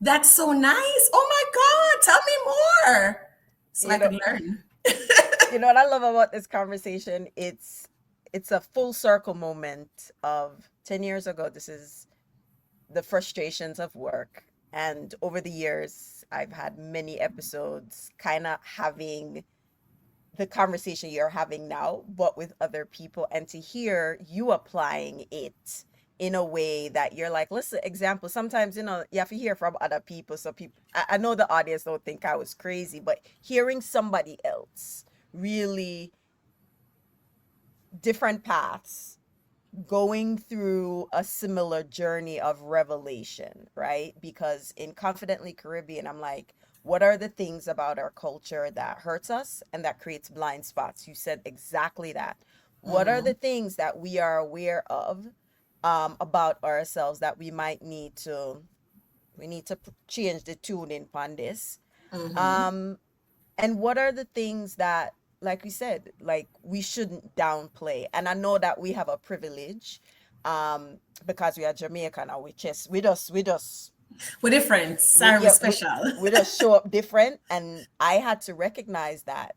[SPEAKER 2] That's so nice. Oh my God, tell me more. So
[SPEAKER 1] You
[SPEAKER 2] I
[SPEAKER 1] know,
[SPEAKER 2] could learn.
[SPEAKER 1] what I love about this conversation, it's a full circle moment of 10 years ago. This is the frustrations of work. And over the years, I've had many episodes kind of having the conversation you're having now, but with other people, and to hear you applying it in a way that you're like, listen, example, sometimes, you have to hear from other people. So people, I know the audience don't think I was crazy, but hearing somebody else really different paths going through a similar journey of revelation, right? Because in Confidently Caribbean, I'm like, what are the things about our culture that hurts us and that creates blind spots? You said exactly that. What are the
[SPEAKER 2] Mm-hmm.
[SPEAKER 1] things that we are aware of about ourselves that we need to change the tune in on this?
[SPEAKER 2] Mm-hmm.
[SPEAKER 1] Um, and what are the things that, like we said, like we shouldn't downplay? And I know that we have a privilege, because we are Jamaican and we just
[SPEAKER 2] We're different.
[SPEAKER 1] we
[SPEAKER 2] Sorry, we're
[SPEAKER 1] yeah
[SPEAKER 2] special.
[SPEAKER 1] we just show up different. And I had to recognize that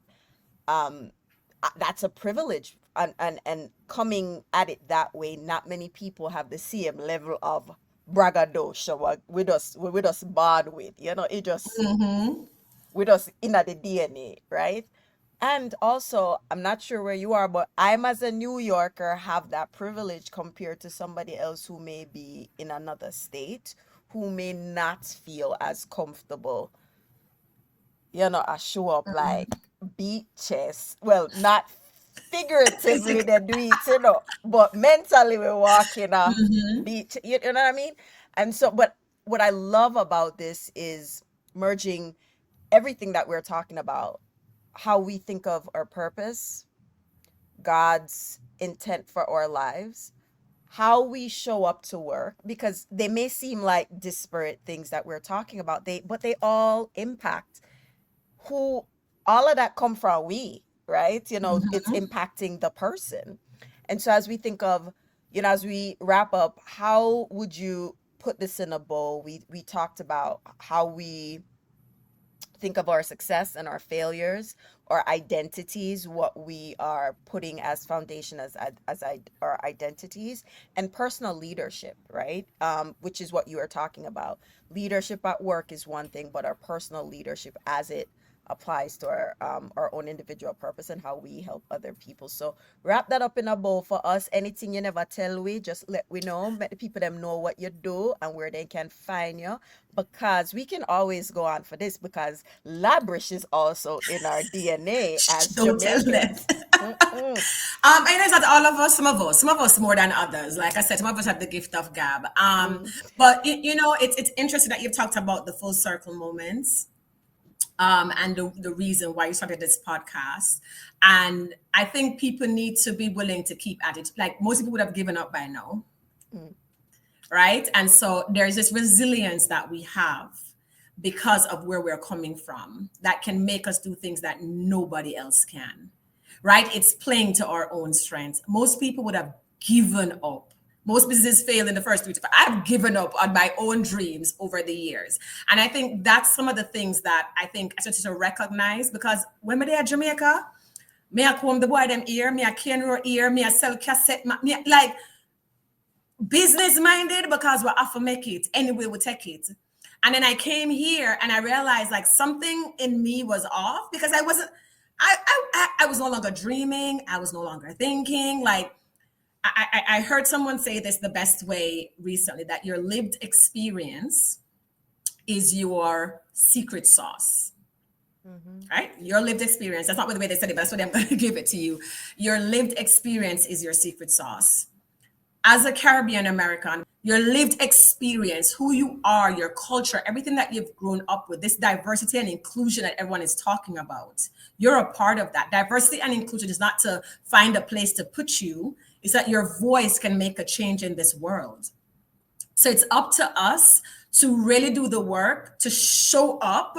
[SPEAKER 1] um that's a privilege, and coming at it that way, not many people have the same level of braggadocio we just born with, it just
[SPEAKER 2] Mm-hmm.
[SPEAKER 1] with us in the DNA, right? And also, I'm not sure where you are, but I'm, as a New Yorker, have that privilege compared to somebody else who may be in another state, who may not feel as comfortable, I show up like beat chest. Well, not figuratively they do it, but mentally we're walking a
[SPEAKER 2] Mm-hmm.
[SPEAKER 1] beat, you know what I mean? And so, but what I love about this is merging everything that we're talking about, how we think of our purpose, God's intent for our lives, how we show up to work, because they may seem like disparate things that we're talking about, but they all impact who, all of that come from we, right? It's
[SPEAKER 2] Mm-hmm.
[SPEAKER 1] impacting the person. And so as we think of, as we wrap up, how would you put this in a bow? We talked about how we think of our success and our failures, our identities, what we are putting as foundation our identities, and personal leadership, right? Which is what you are talking about. Leadership at work is one thing, but our personal leadership as it applies to our own individual purpose and how we help other people. So wrap that up in a bow for us. Anything you never tell we, just let we know. Let the people them know what you do and where they can find you. Because we can always go on for this because labrish is also in our DNA
[SPEAKER 2] Shh,
[SPEAKER 1] as
[SPEAKER 2] don't tell them.
[SPEAKER 1] Jamaicans. Mm-mm.
[SPEAKER 2] I know that all of us, some of us more than others. Like I said, some of us have the gift of gab.
[SPEAKER 1] Mm.
[SPEAKER 2] But you know, it's interesting that you've talked about the full circle moments, and the reason why you started this podcast. And I think people need to be willing to keep at it. Like most people would have given up by now,
[SPEAKER 1] Mm.
[SPEAKER 2] right? And so there's this resilience that we have because of where we're coming from that can make us do things that nobody else can, right? It's playing to our own strengths. Most people would have given up. Most businesses fail in the first 3 to 5. I've given up on my own dreams over the years. And I think that's some of the things that I think I started to recognize, because when we're there at Jamaica, me I comb the boy them ear, me I can ear, me I sell cassette, me like business minded because we have to make it anyway we take it. And then I came here and I realized like something in me was off because I wasn't I was no longer dreaming, I was no longer thinking. Like I heard someone say this the best way recently, that your lived experience is your secret sauce.
[SPEAKER 1] Mm-hmm.
[SPEAKER 2] Right? Your lived experience. That's not the way they said it, but that's what I'm going to give it to you. Your lived experience is your secret sauce. As a Caribbean American, your lived experience, who you are, your culture, everything that you've grown up with, this diversity and inclusion that everyone is talking about, you're a part of that. Diversity and inclusion is not to find a place to put you, it's that your voice can make a change in this world. So it's up to us to really do the work, to show up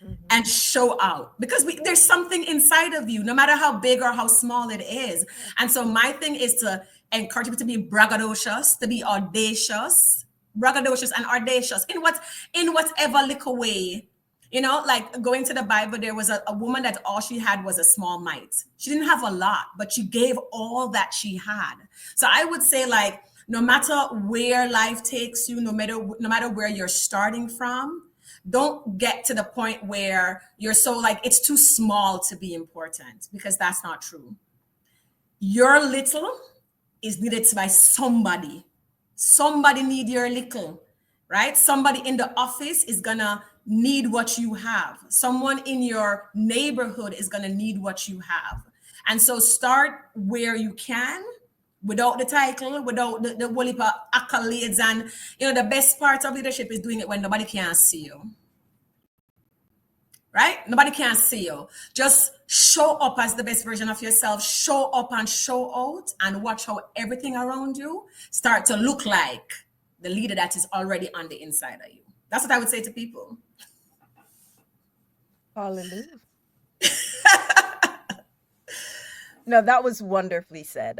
[SPEAKER 1] Mm-hmm.
[SPEAKER 2] and show out, because there's something inside of you, no matter how big or how small it is. And so my thing is to encourage people to be braggadocious, to be audacious, braggadocious and audacious in whatever little way. You know, like going to the Bible, there was a woman that all she had was a small mite. She didn't have a lot, but she gave all that she had. So I would say, like, no matter where life takes you, no matter where you're starting from, don't get to the point where you're so like it's too small to be important, because that's not true. Your little is needed by somebody. Somebody need your little, right? Somebody in the office is gonna need what you have. Someone in your neighborhood is gonna need what you have. And so start where you can, without the title, without the whole heap of accolades. And the best part of leadership is doing it when nobody can see you. Right? Nobody can see you. Just show up as the best version of yourself. Show up and show out, and watch how everything around you start to look like the leader that is already on the inside of you. That's what I would say to people.
[SPEAKER 1] Hallelujah. No, that was wonderfully said.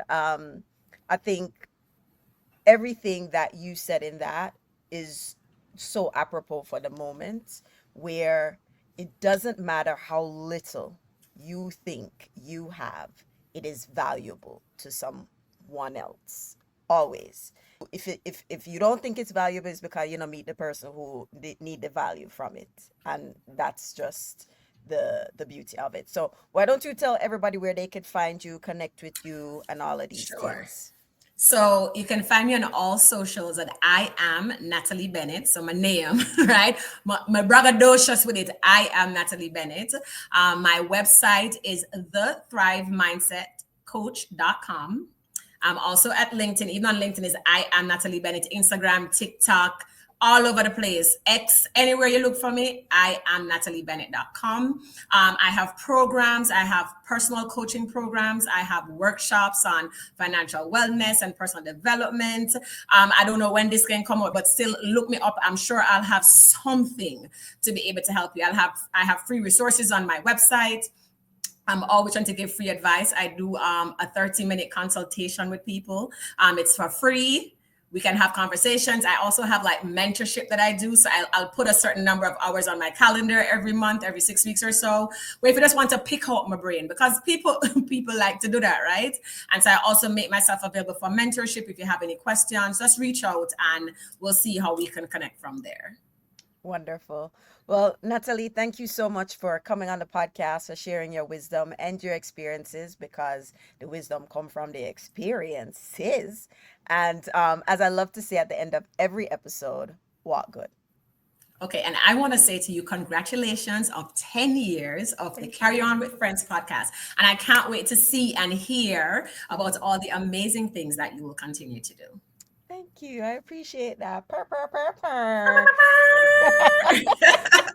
[SPEAKER 1] I think everything that you said in that is so apropos for the moment, where it doesn't matter how little you think you have, it is valuable to someone else. Always. If you don't think it's valuable, it's because you don't meet the person who need the value from it. And that's just the beauty of it. So why don't you tell everybody where they could find you, connect with you, and all of these
[SPEAKER 2] Sure.
[SPEAKER 1] things?
[SPEAKER 2] So you can find me on all socials at I am Natalie Bennett. So my name, right? My braggadocious with it. I am Natalie Bennett. My website is thethrivemindsetcoach.com. I'm also at LinkedIn. Even on LinkedIn is I am Natalie Bennett. Instagram, TikTok, all over the place. X, anywhere you look for me, I am nataliebennett.com. I have programs. I have personal coaching programs. I have workshops on financial wellness and personal development. I don't know when this can come out, but still look me up. I'm sure I'll have something to be able to help you. I have free resources on my website. I'm always trying to give free advice. I do a 30-minute consultation with people. It's for free. We can have conversations. I also have like mentorship that I do. So I'll put a certain number of hours on my calendar every month, every 6 weeks or so, where if you just want to pick out my brain, because people like to do that, right? And so I also make myself available for mentorship. If you have any questions, just reach out and we'll see how we can connect from there.
[SPEAKER 1] Wonderful. Well, Natalie, thank you so much for coming on the podcast, for sharing your wisdom and your experiences, because the wisdom come from the experiences. And as I love to say at the end of every episode, walk good.
[SPEAKER 2] Okay, and I want to say to you, congratulations of 10 years of the
[SPEAKER 1] Thank
[SPEAKER 2] Carry
[SPEAKER 1] you.
[SPEAKER 2] On with Friends podcast. And I can't wait to see and hear about all the amazing things that you will continue to do.
[SPEAKER 1] Thank you. I appreciate that. Purr, purr, purr, purr.